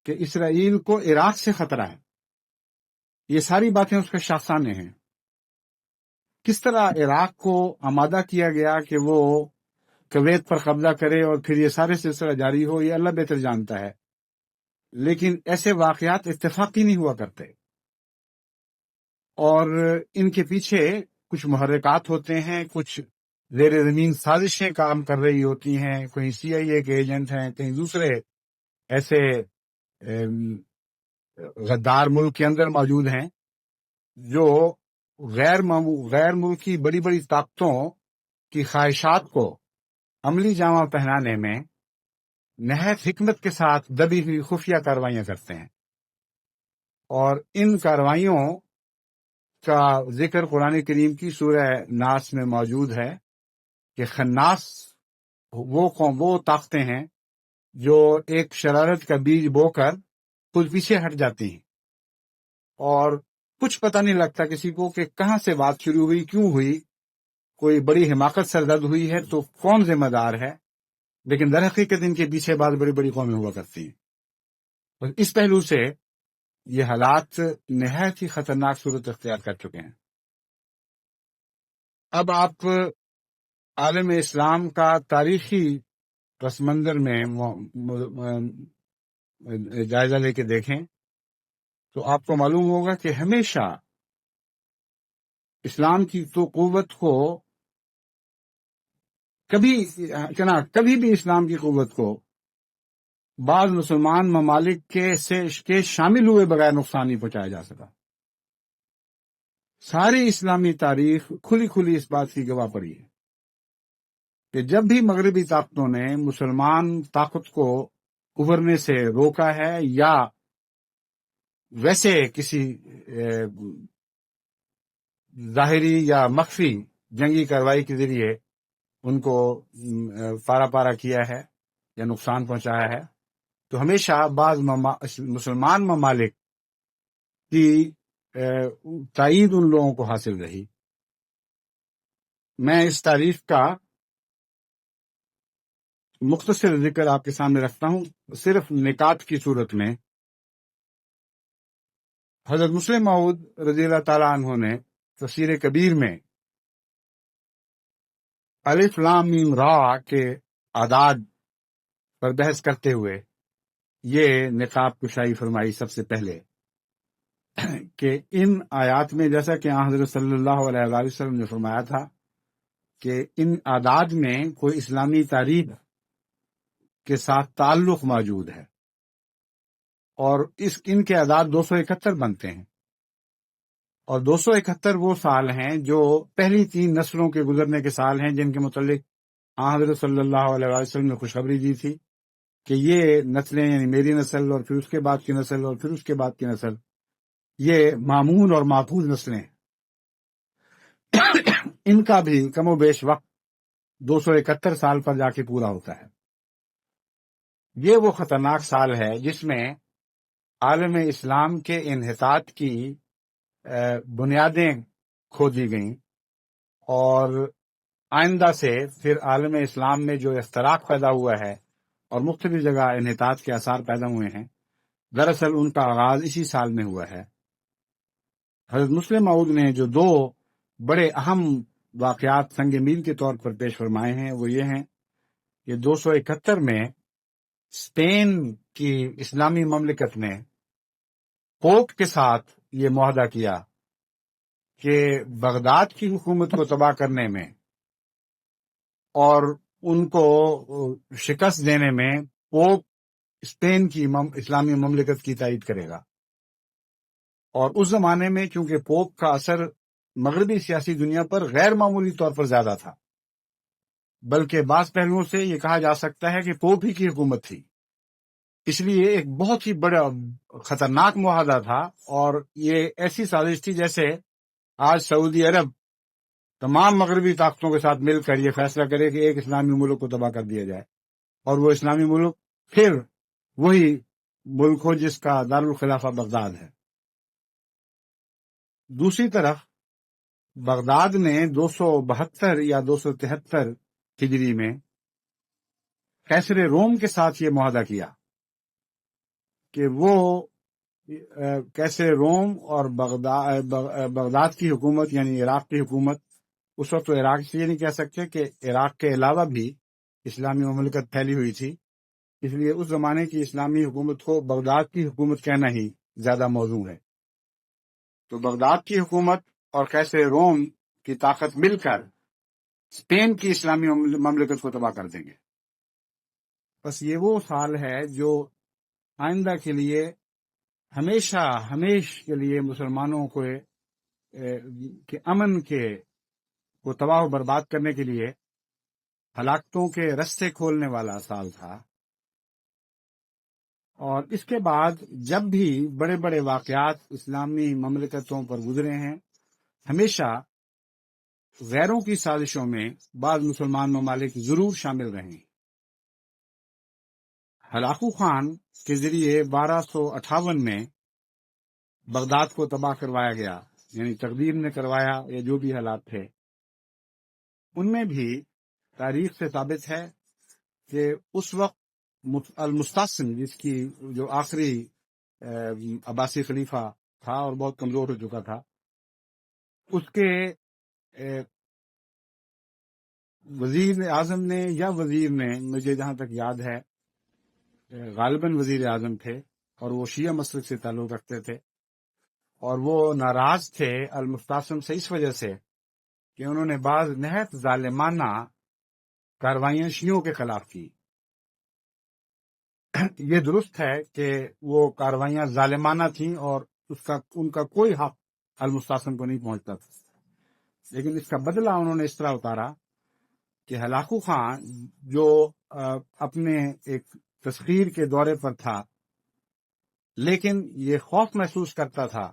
کہ اسرائیل کو عراق سے خطرہ ہے، یہ ساری باتیں اس کے شاخسانے ہیں۔ کس طرح عراق کو آمادہ کیا گیا کہ وہ کویت پر قبضہ کرے اور پھر یہ سارے سلسلہ جاری ہو، یہ اللہ بہتر جانتا ہے، لیکن ایسے واقعات اتفاقی نہیں ہوا کرتے، اور ان کے پیچھے کچھ محرکات ہوتے ہیں، کچھ زیر زمین سازشیں کام کر رہی ہوتی ہیں، کہیں CIA کے ایجنٹ ہیں، کہیں دوسرے ایسے غدار ملک کے اندر موجود ہیں جو غیر ملکی بڑی بڑی طاقتوں کی خواہشات کو عملی جامہ پہنانے میں نہایت حکمت کے ساتھ دبی ہوئی خفیہ کارروائیاں کرتے ہیں، اور ان کارروائیوں کا ذکر قرآن کریم کی سورہ ناس میں موجود ہے کہ خناس وہ طاقتیں ہیں جو ایک شرارت کا بیج بو کر خود پیچھے ہٹ جاتی ہیں، اور کچھ پتہ نہیں لگتا کسی کو کہ کہاں سے بات شروع ہوئی، کیوں ہوئی، کوئی بڑی حماقت سرزد ہوئی ہے تو کون ذمہ دار ہے، لیکن در حقیقت ان کے پیچھے بعض بڑی بڑی قومیں ہوا کرتی ہیں۔ اور اس پہلو سے یہ حالات نہایت ہی خطرناک صورت اختیار کر چکے ہیں۔ اب آپ عالم اسلام کا تاریخی پس منظر میں جائزہ لے کے دیکھیں تو آپ کو معلوم ہوگا کہ ہمیشہ اسلام کی تو قوت کو کبھی بھی اسلام کی قوت کو بعض مسلمان ممالک کے شامل ہوئے بغیر نقصان نہیں پہنچایا جا سکا۔ ساری اسلامی تاریخ کھلی اس بات کی گواہ پڑی ہے کہ جب بھی مغربی طاقتوں نے مسلمان طاقت کو ابھرنے سے روکا ہے یا ویسے کسی ظاہری یا مخفی جنگی کارروائی کے ذریعے ان کو پارا کیا ہے یا نقصان پہنچایا ہے، تو ہمیشہ بعض مسلمان ممالک کی تائید ان لوگوں کو حاصل رہی۔ میں اس تاریخ کا مختصر ذکر آپ کے سامنے رکھتا ہوں، صرف نکات کی صورت میں۔ حضرت مسلم موعود رضی اللہ تعالیٰ عنہ نے تفسیر کبیر میں الف لام میم را کے اعداد پر بحث کرتے ہوئے یہ نقاب کشائی فرمائی سب سے پہلے کہ ان آیات میں، جیسا کہ حضرت صلی اللہ علیہ وآلہ وسلم نے فرمایا تھا کہ ان اعداد میں کوئی اسلامی تاریخ کے ساتھ تعلق موجود ہے، اور ان کے اعداد 271 بنتے ہیں، اور 271 وہ سال ہیں جو پہلی 3 نسلوں کے گزرنے کے سال ہیں، جن کے متعلق حضرت صلی اللہ علیہ وآلہ وسلم نے خوشخبری دی تھی کہ یہ نسلیں، یعنی میری نسل اور پھر اس کے بعد کی نسل اور پھر اس کے بعد کی نسل، یہ مامون اور محفوظ نسلیں، ان کا بھی کم و بیش وقت 271 سال پر جا کے پورا ہوتا ہے۔ یہ وہ خطرناک سال ہے جس میں عالم اسلام کے انحطاط کی بنیادیں کھو دی گئیں، اور آئندہ سے پھر عالم اسلام میں جو اختراق پیدا ہوا ہے اور مختلف جگہ انحطاط کے آثار پیدا ہوئے ہیں، دراصل ان کا آغاز اسی سال میں ہوا ہے۔ حضرت مسلم موعود نے جو دو بڑے اہم واقعات سنگ میل کے طور پر پیش فرمائے ہیں وہ یہ ہیں کہ 271 میں اسپین کی اسلامی مملکت نے پوپ کے ساتھ یہ معاہدہ کیا کہ بغداد کی حکومت کو تباہ کرنے میں اور ان کو شکست دینے میں پوپ اسپین کی اسلامی مملکت کی تائید کرے گا۔ اور اس زمانے میں چونکہ پوپ کا اثر مغربی سیاسی دنیا پر غیر معمولی طور پر زیادہ تھا، بلکہ بعض پہلوؤں سے یہ کہا جا سکتا ہے کہ پوپ ہی کی حکومت تھی، اس لیے ایک بہت ہی بڑا خطرناک معاہدہ تھا، اور یہ ایسی سازش تھی جیسے آج سعودی عرب تمام مغربی طاقتوں کے ساتھ مل کر یہ فیصلہ کرے کہ ایک اسلامی ملک کو تباہ کر دیا جائے، اور وہ اسلامی ملک پھر وہی ملک ہو جس کا دارالخلافہ بغداد ہے۔ دوسری طرف بغداد نے 272 یا 273 ہجری میں قیصر روم کے ساتھ یہ معاہدہ کیا کہ وہ قیصر روم اور بغداد کی حکومت یعنی عراق کی حکومت، اس وقت تو عراق سے یہ نہیں کہہ سکتے کہ عراق کے علاوہ بھی اسلامی مملکت پھیلی ہوئی تھی، اس لیے اس زمانے کی اسلامی حکومت کو بغداد کی حکومت کہنا ہی زیادہ موزوں ہے۔ تو بغداد کی حکومت اور قیصر روم کی طاقت مل کر اسپین کی اسلامی مملکت کو تباہ کر دیں گے۔ بس یہ وہ سال ہے جو آئندہ کے لیے ہمیشہ کے لیے مسلمانوں کو کہ امن کو تباہ و برباد کرنے کے لیے ہلاکتوں کے رستے کھولنے والا سال تھا۔ اور اس کے بعد جب بھی بڑے بڑے واقعات اسلامی مملکتوں پر گزرے ہیں، ہمیشہ غیروں کی سازشوں میں بعض مسلمان ممالک ضرور شامل رہے ہیں۔ ہلاکو خان کے ذریعے 1258 میں بغداد کو تباہ کروایا گیا، یعنی تقدیر نے کروایا یا جو بھی حالات تھے، ان میں بھی تاریخ سے ثابت ہے کہ اس وقت المستعصم، جس کی جو آخری عباسی خلیفہ تھا اور بہت کمزور ہو چکا تھا، اس کے وزیر اعظم نے مجھے جہاں تک یاد ہے غالباً وزیر اعظم تھے، اور وہ شیعہ مسلک سے تعلق رکھتے تھے، اور وہ ناراض تھے المستعصم سے اس وجہ سے کہ انہوں نے بعض نہایت ظالمانہ کارروائیاں شیعوں کے خلاف کی۔ یہ درست ہے کہ وہ کارروائیاں ظالمانہ تھیں اور ان کا کوئی حق المستعصم کو نہیں پہنچتا تھا، لیکن اس کا بدلہ انہوں نے اس طرح اتارا کہ ہلاکو خان جو اپنے ایک تسخیر کے دورے پر تھا، لیکن یہ خوف محسوس کرتا تھا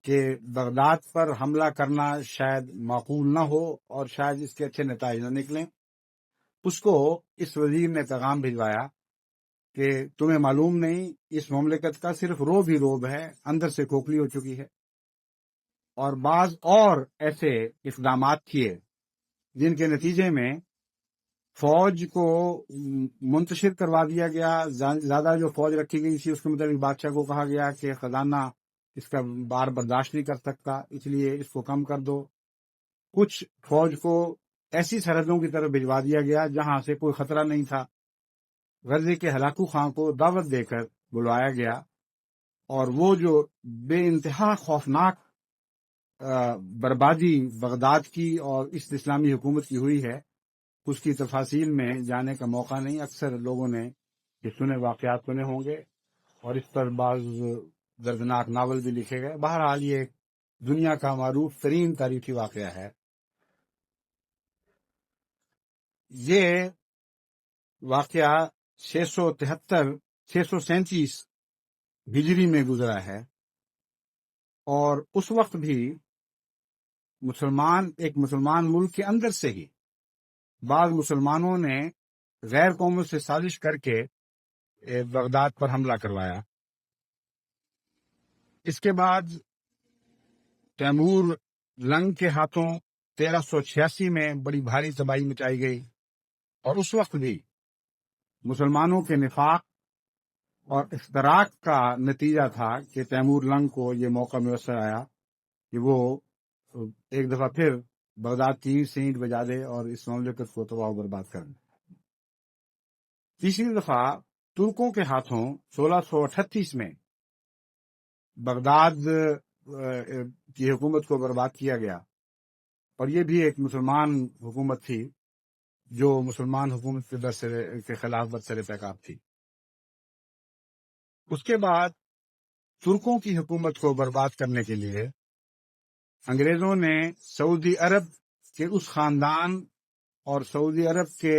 کہ بغداد پر حملہ کرنا شاید معقول نہ ہو اور شاید اس کے اچھے نتائج نہ نکلیں، اس کو اس وزیر نے پیغام بھجوایا کہ تمہیں معلوم نہیں، اس مملکت کا صرف روب ہی روب ہے، اندر سے کھوکھلی ہو چکی ہے، اور بعض اور ایسے اقدامات کیے جن کے نتیجے میں فوج کو منتشر کروا دیا گیا۔ زیادہ جو فوج رکھی گئی تھی اس کے مطابق بادشاہ کو کہا گیا کہ خزانہ اس کا بار برداشت نہیں کر سکتا، اس لیے اس کو کم کر دو۔ کچھ فوج کو ایسی سرحدوں کی طرف بھجوا دیا گیا جہاں سے کوئی خطرہ نہیں تھا۔ غزے کے ہلاکو خان کو دعوت دے کر بلوایا گیا، اور وہ جو بے انتہا خوفناک بربادی بغداد کی اور اس اسلامی حکومت کی ہوئی ہے، اس کی تفاصیل میں جانے کا موقع نہیں، اکثر لوگوں نے یہ سنے واقعات سنے ہوں گے، اور اس پر بعض دردناک ناول بھی لکھے گئے۔ بہرحال یہ دنیا کا معروف ترین تاریخی واقعہ ہے۔ یہ واقعہ 637 ہجری میں گزرا ہے، اور اس وقت بھی ایک مسلمان ملک کے اندر سے ہی بعض مسلمانوں نے غیر قوموں سے سازش کر کے بغداد پر حملہ کروایا۔ اس کے بعد تیمور لنگ کے ہاتھوں 1386 میں بڑی بھاری تباہی مچائی گئی، اور اس وقت بھی مسلمانوں کے نفاق اور اختراق کا نتیجہ تھا کہ تیمور لنگ کو یہ موقع میسر آیا کہ وہ ایک دفعہ پھر بغداد کی اینٹ سے اینٹ بجا دے اور اس مملکت کو تباہ و برباد کر دے۔ تیسری دفعہ ترکوں کے ہاتھوں 1638 میں بغداد کی حکومت کو برباد کیا گیا، اور یہ بھی ایک مسلمان حکومت تھی جو مسلمان حکومت کے خلاف برسر پیکار تھی۔ اس کے بعد ترکوں کی حکومت کو برباد کرنے کے لیے انگریزوں نے سعودی عرب کے اس خاندان اور سعودی عرب کے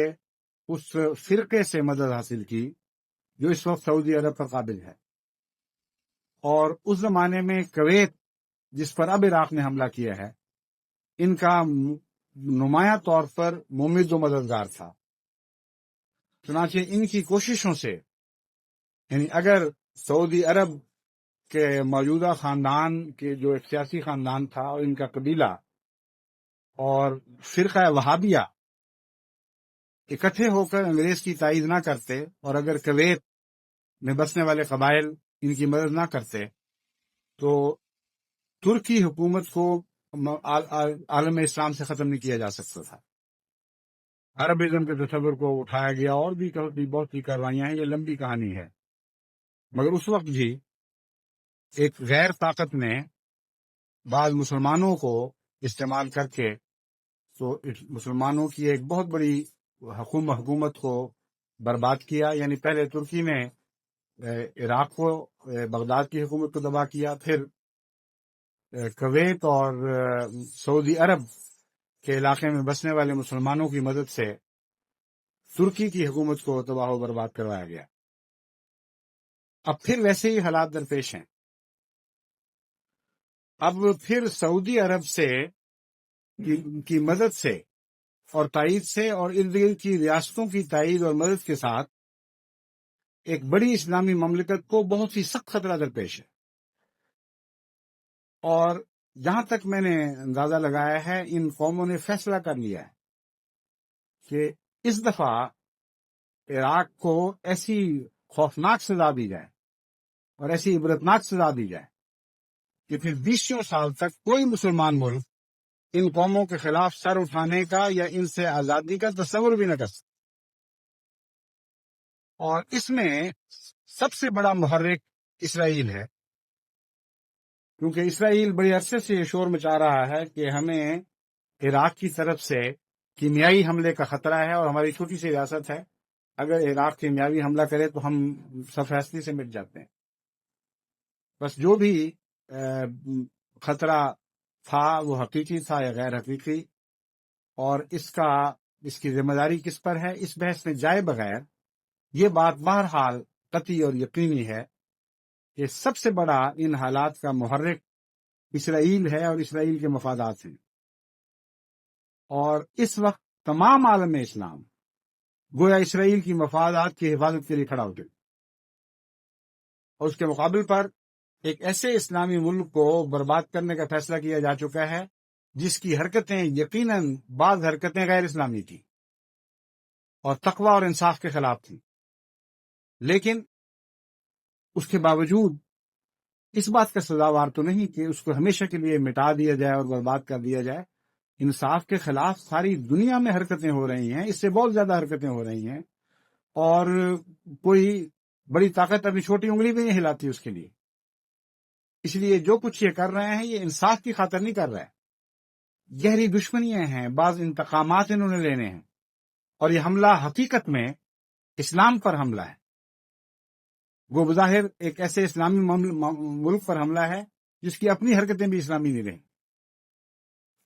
اس فرقے سے مدد حاصل کی جو اس وقت سعودی عرب پر قابل ہے، اور اس زمانے میں کویت جس پر اب عراق نے حملہ کیا ہے، ان کا نمایاں طور پر ممد و مددگار تھا۔ چنانچہ ان کی کوششوں سے، یعنی اگر سعودی عرب کے موجودہ خاندان کے جو ایک سیاسی خاندان تھا اور ان کا قبیلہ اور فرقہ وہابیہ اکٹھے ہو کر انگریز کی تائید نہ کرتے، اور اگر کویت میں بسنے والے قبائل ان کی مدد نہ کرتے، تو ترکی حکومت کو عالم اسلام سے ختم نہیں کیا جا سکتا تھا۔ عربزم کے تصور کو اٹھایا گیا، اور بھی بہت سی کاروائیاں ہیں، یہ لمبی کہانی ہے، مگر اس وقت بھی ایک غیر طاقت نے بعض مسلمانوں کو استعمال کر کے تو مسلمانوں کی ایک بہت بڑی حکومت کو برباد کیا۔ یعنی پہلے ترکی نے عراق کو، بغداد کی حکومت کو تباہ کیا، پھر کویت اور سعودی عرب کے علاقے میں بسنے والے مسلمانوں کی مدد سے ترکی کی حکومت کو تباہ و برباد کروایا گیا۔ اب پھر ویسے ہی حالات درپیش ہیں۔ اب پھر سعودی عرب سے کی مدد سے اور تائید سے اور ارد گرد کی ریاستوں کی تائید اور مدد کے ساتھ ایک بڑی اسلامی مملکت کو بہت ہی سخت خطرہ درپیش ہے، اور جہاں تک میں نے اندازہ لگایا ہے، ان قوموں نے فیصلہ کر لیا ہے کہ اس دفعہ عراق کو ایسی خوفناک سزا دی جائے اور ایسی عبرتناک سزا دی جائے کہ پھر 20 سال تک کوئی مسلمان ملک ان قوموں کے خلاف سر اٹھانے کا یا ان سے آزادی کا تصور بھی نہ کر سکے۔ اور اس میں سب سے بڑا محرک اسرائیل ہے، کیونکہ اسرائیل بڑے عرصے سے یہ شور مچا رہا ہے کہ ہمیں عراق کی طرف سے کیمیائی حملے کا خطرہ ہے، اور ہماری چھوٹی سی ریاست ہے، اگر عراق کیمیاوی حملہ کرے تو ہم سب فیصلے سے مٹ جاتے ہیں۔ بس جو بھی خطرہ تھا وہ حقیقی تھا یا غیر حقیقی، اور اس کی ذمہ داری کس پر ہے، اس بحث میں جائے بغیر یہ بات بہرحال قطعی اور یقینی ہے کہ سب سے بڑا ان حالات کا محرک اسرائیل ہے اور اسرائیل کے مفادات ہیں۔ اور اس وقت تمام عالم اسلام گویا اسرائیل کی مفادات کی حفاظت کے لیے کھڑا ہو گیا، اور اس کے مقابل پر ایک ایسے اسلامی ملک کو برباد کرنے کا فیصلہ کیا جا چکا ہے جس کی حرکتیں یقیناً بعض حرکتیں غیر اسلامی تھیں اور تقوی اور انصاف کے خلاف تھیں، لیکن اس کے باوجود اس بات کا سزاوار تو نہیں کہ اس کو ہمیشہ کے لیے مٹا دیا جائے اور برباد کر دیا جائے۔ انصاف کے خلاف ساری دنیا میں حرکتیں ہو رہی ہیں، اس سے بہت زیادہ حرکتیں ہو رہی ہیں، اور کوئی بڑی طاقت ابھی چھوٹی انگلی بھی نہیں ہلاتی اس کے لیے۔ اس لیے جو کچھ یہ کر رہے ہیں یہ انصاف کی خاطر نہیں کر رہے، گہری دشمنیاں ہیں، بعض انتقامات انہوں نے لینے ہیں، اور یہ حملہ حقیقت میں اسلام پر حملہ ہے۔ وہ بظاہر ایک ایسے اسلامی ملک پر حملہ ہے جس کی اپنی حرکتیں بھی اسلامی نہیں رہیں،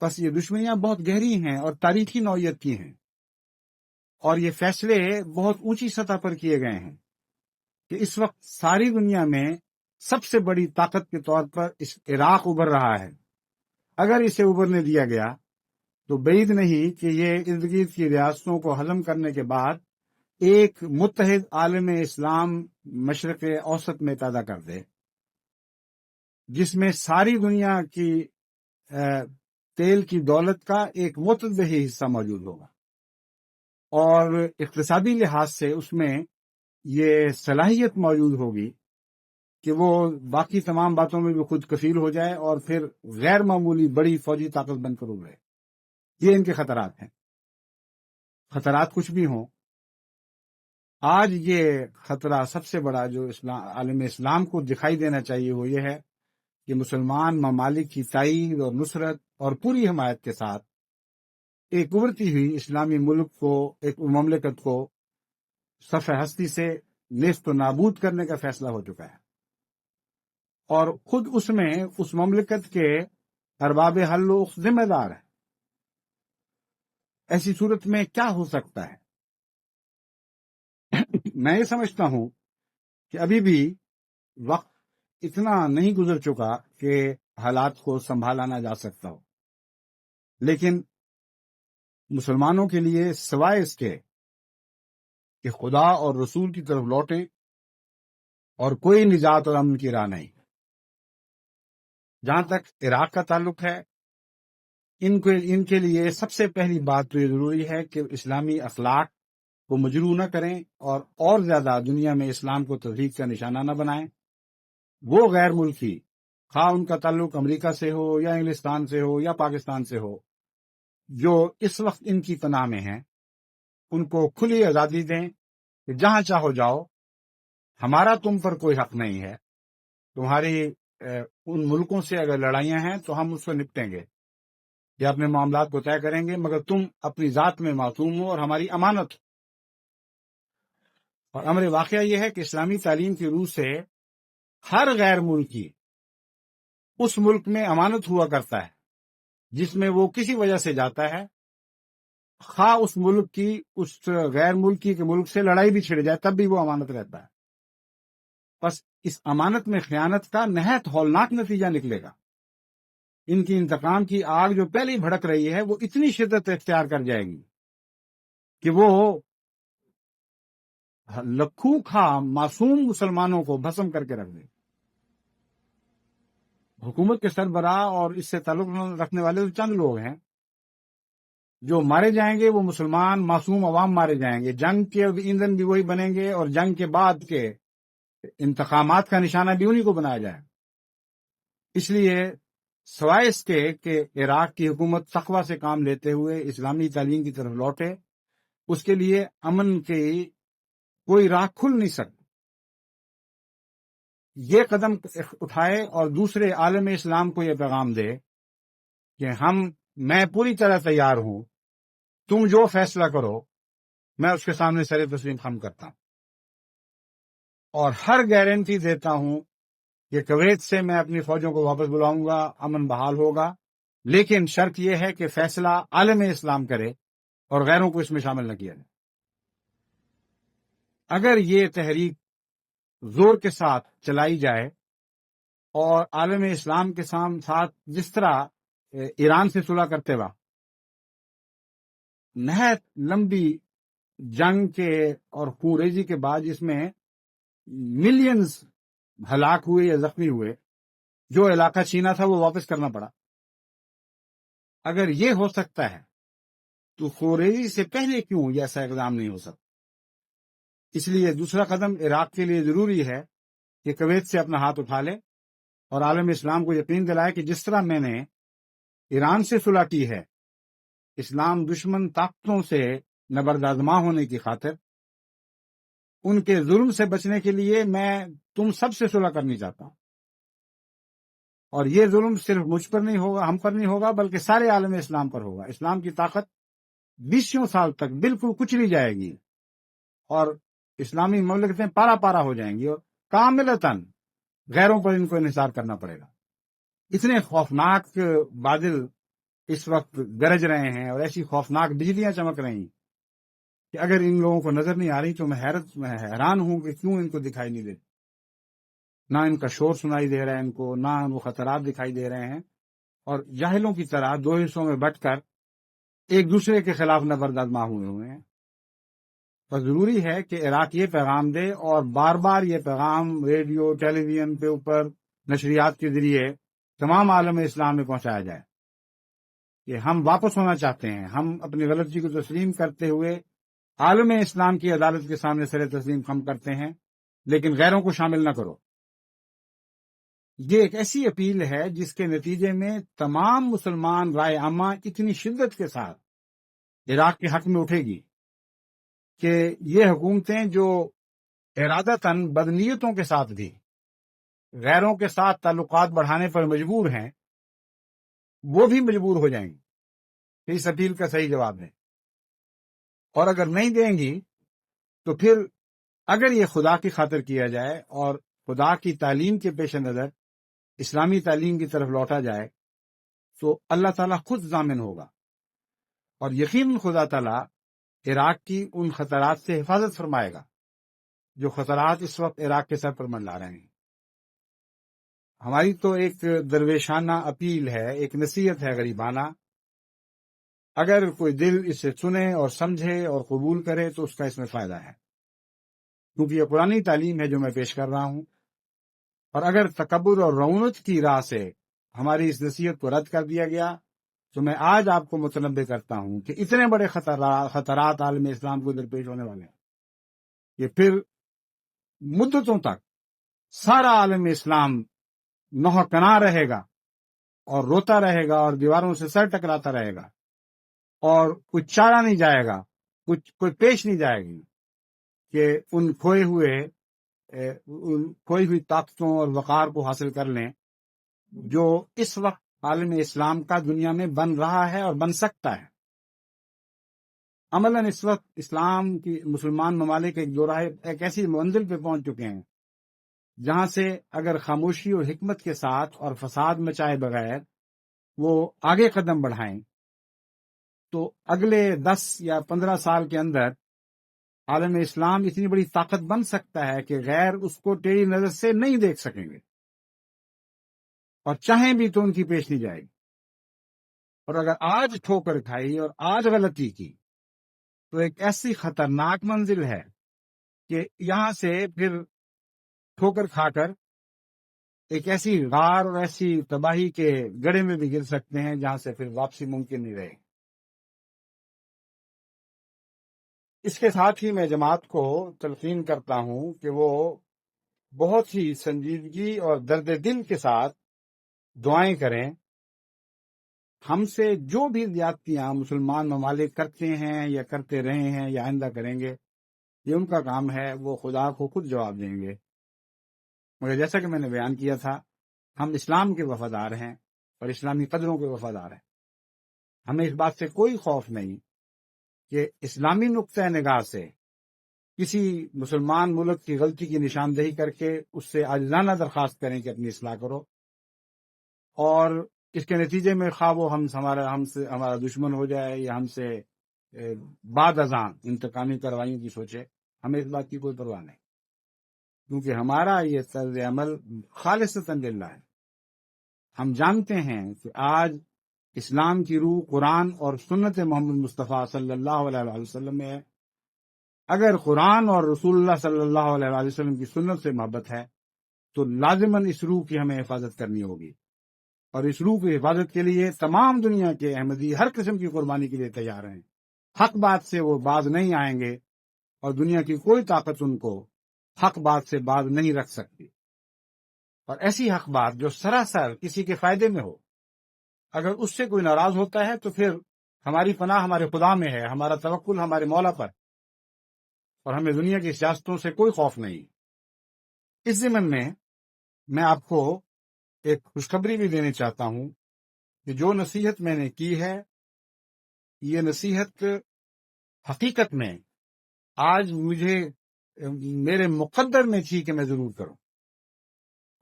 بس یہ دشمنیاں بہت گہری ہیں اور تاریخی نوعیت کی ہیں، اور یہ فیصلے بہت اونچی سطح پر کیے گئے ہیں کہ اس وقت ساری دنیا میں سب سے بڑی طاقت کے طور پر عراق ابھر رہا ہے۔ اگر اسے ابھرنے دیا گیا تو بعید نہیں کہ یہ ارد گرد کی ریاستوں کو ہضم کرنے کے بعد ایک متحد عالم اسلام مشرق اوسط میں پیدا کر دے، جس میں ساری دنیا کی تیل کی دولت کا ایک متبادل حصہ موجود ہوگا، اور اقتصادی لحاظ سے اس میں یہ صلاحیت موجود ہوگی کہ وہ باقی تمام باتوں میں بھی خود کفیل ہو جائے اور پھر غیر معمولی بڑی فوجی طاقت بن کر ابھرے۔ یہ ان کے خطرات ہیں۔ خطرات کچھ بھی ہوں، آج یہ خطرہ سب سے بڑا جو عالم اسلام کو دکھائی دینا چاہیے وہ یہ ہے کہ مسلمان ممالک کی تائید اور نصرت اور پوری حمایت کے ساتھ ایک ابھرتی ہوئی اسلامی ملک کو، ایک مملکت کو صفحہ ہستی سے نیست و نابود کرنے کا فیصلہ ہو چکا ہے، اور خود اس میں اس مملکت کے ارباب حل و عقد ذمہ دار ہیں۔ ایسی صورت میں کیا ہو سکتا ہے؟ میں یہ سمجھتا ہوں کہ ابھی بھی وقت اتنا نہیں گزر چکا کہ حالات کو سنبھالا نہ جا سکتا ہو، لیکن مسلمانوں کے لیے سوائے اس کے کہ خدا اور رسول کی طرف لوٹیں اور کوئی نجات اور امن کی راہ نہیں۔ جہاں تک عراق کا تعلق ہے، ان کے لیے سب سے پہلی بات تو یہ ضروری ہے کہ اسلامی اخلاق کو مجروح نہ کریں اور زیادہ دنیا میں اسلام کو تفریق کا نشانہ نہ بنائیں۔ وہ غیر ملکی، خواہ ان کا تعلق امریکہ سے ہو یا انگلستان سے ہو یا پاکستان سے ہو، جو اس وقت ان کی پناہ میں ہیں، ان کو کھلی آزادی دیں کہ جہاں چاہو جاؤ، ہمارا تم پر کوئی حق نہیں ہے۔ تمہاری ان ملکوں سے اگر لڑائیاں ہیں تو ہم اس کو نپٹیں گے یا اپنے معاملات کو طے کریں گے، مگر تم اپنی ذات میں معصوم ہو اور ہماری امانت ہو۔ اور امر واقعہ یہ ہے کہ اسلامی تعلیم کی روح سے ہر غیر ملکی اس ملک میں امانت ہوا کرتا ہے جس میں وہ کسی وجہ سے جاتا ہے، خواہ اس ملک کی اس غیر ملکی کے ملک سے لڑائی بھی چھڑ جائے تب بھی وہ امانت رہتا ہے۔ بس اس امانت میں خیانت کا نہایت ہولناک نتیجہ نکلے گا۔ ان کی انتقام کی آگ جو پہلے ہی بھڑک رہی ہے وہ اتنی شدت اختیار کر جائے گی کہ وہ لکھوں خواہ معصوم مسلمانوں کو بھسم کر کے رکھ دے۔ حکومت کے سربراہ اور اس سے تعلق رکھنے والے تو چند لوگ ہیں، جو مارے جائیں گے وہ مسلمان معصوم عوام مارے جائیں گے۔ جنگ کے ایندھن بھی وہی بنیں گے اور جنگ کے بعد کے انتقامات کا نشانہ بھی انہی کو بنایا جائے۔ اس لیے سوائے اس کے کہ عراق کی حکومت تقوی سے کام لیتے ہوئے اسلامی تعلیم کی طرف لوٹے، اس کے لیے امن کی کوئی راہ کھل نہیں سکتی۔ یہ قدم اٹھائے اور دوسرے عالم اسلام کو یہ پیغام دے کہ میں پوری طرح تیار ہوں، تم جو فیصلہ کرو میں اس کے سامنے سر تسلیم خم کرتا ہوں، اور ہر گارنٹی دیتا ہوں کہ کویت سے میں اپنی فوجوں کو واپس بلاؤں گا، امن بحال ہوگا، لیکن شرط یہ ہے کہ فیصلہ عالم اسلام کرے اور غیروں کو اس میں شامل نہ کیا جائے۔ اگر یہ تحریک زور کے ساتھ چلائی جائے اور عالم اسلام کے ساتھ جس طرح ایران سے صلح کرتے وقت نہایت لمبی جنگ کے اور خون ریزی کے بعد جس میں ملینز ہلاک ہوئے یا زخمی ہوئے، جو علاقہ چھینا تھا وہ واپس کرنا پڑا، اگر یہ ہو سکتا ہے تو خون ریزی سے پہلے کیوں یہ ایسا اقدام نہیں ہو سکتا؟ اس لیے دوسرا قدم عراق کے لیے ضروری ہے کہ کویت سے اپنا ہاتھ اٹھا لے اور عالم اسلام کو یقین دلائے کہ جس طرح میں نے ایران سے صلح کی ہے، اسلام دشمن طاقتوں سے نبردآزما ہونے کی خاطر، ان کے ظلم سے بچنے کے لیے میں تم سب سے صلح کرنی چاہتا ہوں، اور یہ ظلم صرف مجھ پر نہیں ہوگا، ہم پر نہیں ہوگا، بلکہ سارے عالم اسلام پر ہوگا۔ اسلام کی طاقت 20 سال تک بالکل کچلی جائے گی اور اسلامی مملکتیں پارا پارا ہو جائیں گی، اور کاملتاً غیروں پر ان کو انحصار کرنا پڑے گا۔ اتنے خوفناک بادل اس وقت گرج رہے ہیں اور ایسی خوفناک بجلیاں چمک رہی ہیں کہ اگر ان لوگوں کو نظر نہیں آ رہی تو میں حیران ہوں کہ کیوں ان کو دکھائی نہیں دیتی۔ نہ ان کا شور سنائی دے رہا ہے ان کو، نہ وہ خطرات دکھائی دے رہے ہیں، اور جاہلوں کی طرح دو حصوں میں بٹ کر ایک دوسرے کے خلاف نبردآزما ہوئے ہیں۔ اور ضروری ہے کہ عراق یہ پیغام دے اور بار بار یہ پیغام ریڈیو ٹیلی ویژن پہ اوپر نشریات کے ذریعے تمام عالم اسلام میں پہنچایا جائے کہ ہم واپس ہونا چاہتے ہیں، ہم اپنی غلطی کو تسلیم کرتے ہوئے عالم اسلام کی عدالت کے سامنے سر تسلیم خم کرتے ہیں، لیکن غیروں کو شامل نہ کرو۔ یہ ایک ایسی اپیل ہے جس کے نتیجے میں تمام مسلمان رائے عامہ اتنی شدت کے ساتھ عراق کے حق میں اٹھے گی کہ یہ حکومتیں جو ارادتاً بدنیتوں کے ساتھ بھی غیروں کے ساتھ تعلقات بڑھانے پر مجبور ہیں، وہ بھی مجبور ہو جائیں گی۔ اس اپیل کا صحیح جواب ہے، اور اگر نہیں دیں گی تو پھر اگر یہ خدا کی خاطر کیا جائے اور خدا کی تعلیم کے پیش نظر اسلامی تعلیم کی طرف لوٹا جائے تو اللہ تعالیٰ خود ضامن ہوگا، اور یقیناً خدا تعالیٰ عراق کی ان خطرات سے حفاظت فرمائے گا جو خطرات اس وقت عراق کے سر پر منڈلا رہے ہیں۔ ہماری تو ایک درویشانہ اپیل ہے، ایک نصیحت ہے غریبانہ، اگر کوئی دل اسے سنے اور سمجھے اور قبول کرے تو اس کا اس میں فائدہ ہے، کیونکہ یہ قرآنی تعلیم ہے جو میں پیش کر رہا ہوں۔ اور اگر تکبر اور رعونت کی راہ سے ہماری اس نصیحت کو رد کر دیا گیا تو میں آج آپ کو متنبہ کرتا ہوں کہ اتنے بڑے خطرات عالم اسلام کو درپیش ہونے والے ہیں کہ پھر مدتوں تک سارا عالم اسلام نوح کنا رہے گا اور روتا رہے گا اور دیواروں سے سر ٹکراتا رہے گا، اور کچھ چارہ نہیں جائے گا، کوئی پیش نہیں جائے گی کہ ان کھوئی ہوئی طاقتوں اور وقار کو حاصل کر لیں جو اس وقت عالم اسلام کا دنیا میں بن رہا ہے اور بن سکتا ہے۔ عملاً اس وقت اسلام کی مسلمان ممالک ایک ایسی منزل پہ پہنچ چکے ہیں جہاں سے اگر خاموشی اور حکمت کے ساتھ اور فساد مچائے بغیر وہ آگے قدم بڑھائیں تو اگلے 10 یا 15 سال کے اندر عالم اسلام اتنی بڑی طاقت بن سکتا ہے کہ غیر اس کو ٹیڑھی نظر سے نہیں دیکھ سکیں گے، اور چاہیں بھی تو ان کی پیش نہیں جائے گی۔ اور اگر آج ٹھوکر کھائی اور آج غلطی کی تو ایک ایسی خطرناک منزل ہے کہ یہاں سے پھر ٹھوکر کھا کر ایک ایسی غار اور ایسی تباہی کے گڑھے میں بھی گر سکتے ہیں جہاں سے پھر واپسی ممکن نہیں رہے۔ اس کے ساتھ ہی میں جماعت کو تلقین کرتا ہوں کہ وہ بہت ہی سنجیدگی اور درد دل کے ساتھ دعائیں کریں۔ ہم سے جو بھی زیادتیاں مسلمان ممالک کرتے ہیں یا کرتے رہے ہیں یا آئندہ کریں گے، یہ ان کا کام ہے، وہ خدا کو خود جواب دیں گے۔ مگر جیسا کہ میں نے بیان کیا تھا، ہم اسلام کے وفادار ہیں اور اسلامی قدروں کے وفادار ہیں۔ ہمیں اس بات سے کوئی خوف نہیں کہ اسلامی نقطۂ نگاہ سے کسی مسلمان ملک کی غلطی کی نشاندہی کر کے اس سے عاجزانہ درخواست کریں کہ اپنی اصلاح کرو، اور اس کے نتیجے میں خواہ وہ ہمارا دشمن ہو جائے یا ہم سے بعد ازاں انتقامی کارروائیوں کی سوچے، ہمیں اس بات کی کوئی پرواہ نہیں، کیونکہ ہمارا یہ طرز عمل خالصتاً للہ ہے۔ ہم جانتے ہیں کہ آج اسلام کی روح قرآن اور سنت محمد مصطفیٰ صلی اللہ علیہ وسلم میں ہے۔ اگر قرآن اور رسول اللہ صلی اللہ علیہ وسلم کی سنت سے محبت ہے تو لازماً اس روح کی ہمیں حفاظت کرنی ہوگی، اور اس روح کی حفاظت کے لیے تمام دنیا کے احمدی ہر قسم کی قربانی کے لیے تیار ہیں۔ حق بات سے وہ باز نہیں آئیں گے، اور دنیا کی کوئی طاقت ان کو حق بات سے باز نہیں رکھ سکتی۔ اور ایسی حق بات جو سراسر کسی کے فائدے میں ہو، اگر اس سے کوئی ناراض ہوتا ہے تو پھر ہماری پناہ ہمارے خدا میں ہے، ہمارا توکل ہمارے مولا پر، اور ہمیں دنیا کی سیاستوں سے کوئی خوف نہیں۔ اس ضمن میں آپ کو ایک خوشخبری بھی دینا چاہتا ہوں کہ جو نصیحت میں نے کی ہے، یہ نصیحت حقیقت میں آج میرے مقدر میں تھی کہ میں ضرور کروں،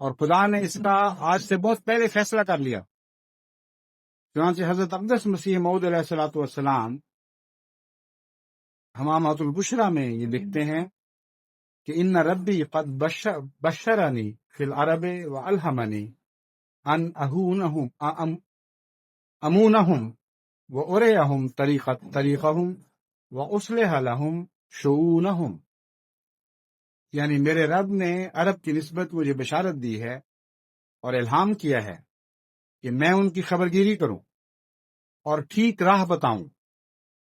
اور خدا نے اس کا آج سے بہت پہلے فیصلہ کر لیا۔ چنانچہ حضرت اقدس مسیح موعود علیہ الصلوۃ والسلام حمامۃ البشریٰ میں یہ لکھتے ہیں کہ ان ربی قد بشرنی فی العرب والہمنی ان امونہم واريهم طریقہم واصلح لهم شؤونہم، یعنی میرے رب نے عرب کی نسبت مجھے بشارت دی ہے اور الہام کیا ہے کہ میں ان کی خبرگیری کروں اور ٹھیک راہ بتاؤں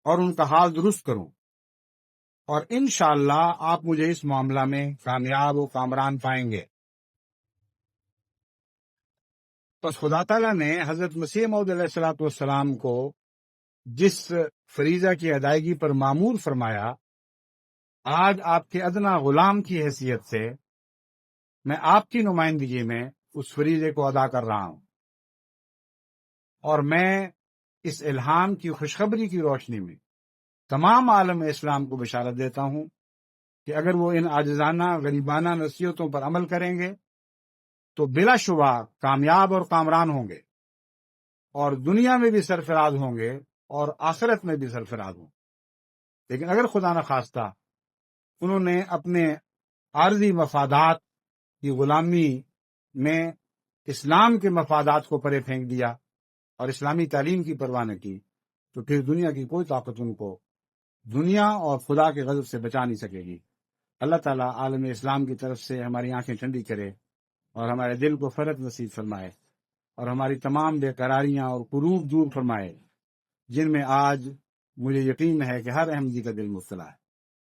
اور ان کا حال درست کروں، اور انشاءاللہ آپ مجھے اس معاملہ میں کامیاب و کامران پائیں گے۔ بس خدا تعالیٰ نے حضرت مسیح موعود علیہ الصلوۃ والسلام کو جس فریضہ کی ادائیگی پر مامور فرمایا، آج آپ کے ادنا غلام کی حیثیت سے میں آپ کی نمائندگی میں اس فریضے کو ادا کر رہا ہوں، اور میں اس الہام کی خوشخبری کی روشنی میں تمام عالم اسلام کو بشارت دیتا ہوں کہ اگر وہ ان عاجزانہ غریبانہ نصیحتوں پر عمل کریں گے تو بلا شبہ کامیاب اور کامران ہوں گے، اور دنیا میں بھی سرفراز ہوں گے اور آخرت میں بھی سرفراز ہوں گے۔ لیکن اگر خدا نخواستہ انہوں نے اپنے عارضی مفادات کی غلامی میں اسلام کے مفادات کو پرے پھینک دیا اور اسلامی تعلیم کی پرواہ نہ کی، تو پھر دنیا کی کوئی طاقت ان کو دنیا اور خدا کے غضب سے بچا نہیں سکے گی۔ اللہ تعالیٰ عالم اسلام کی طرف سے ہماری آنکھیں ٹھنڈی کرے اور ہمارے دل کو فرت نصیب فرمائے، اور ہماری تمام بے قراریاں اور کروب دور فرمائے جن میں آج مجھے یقین ہے کہ ہر احمدی کا دل مبتلا ہے۔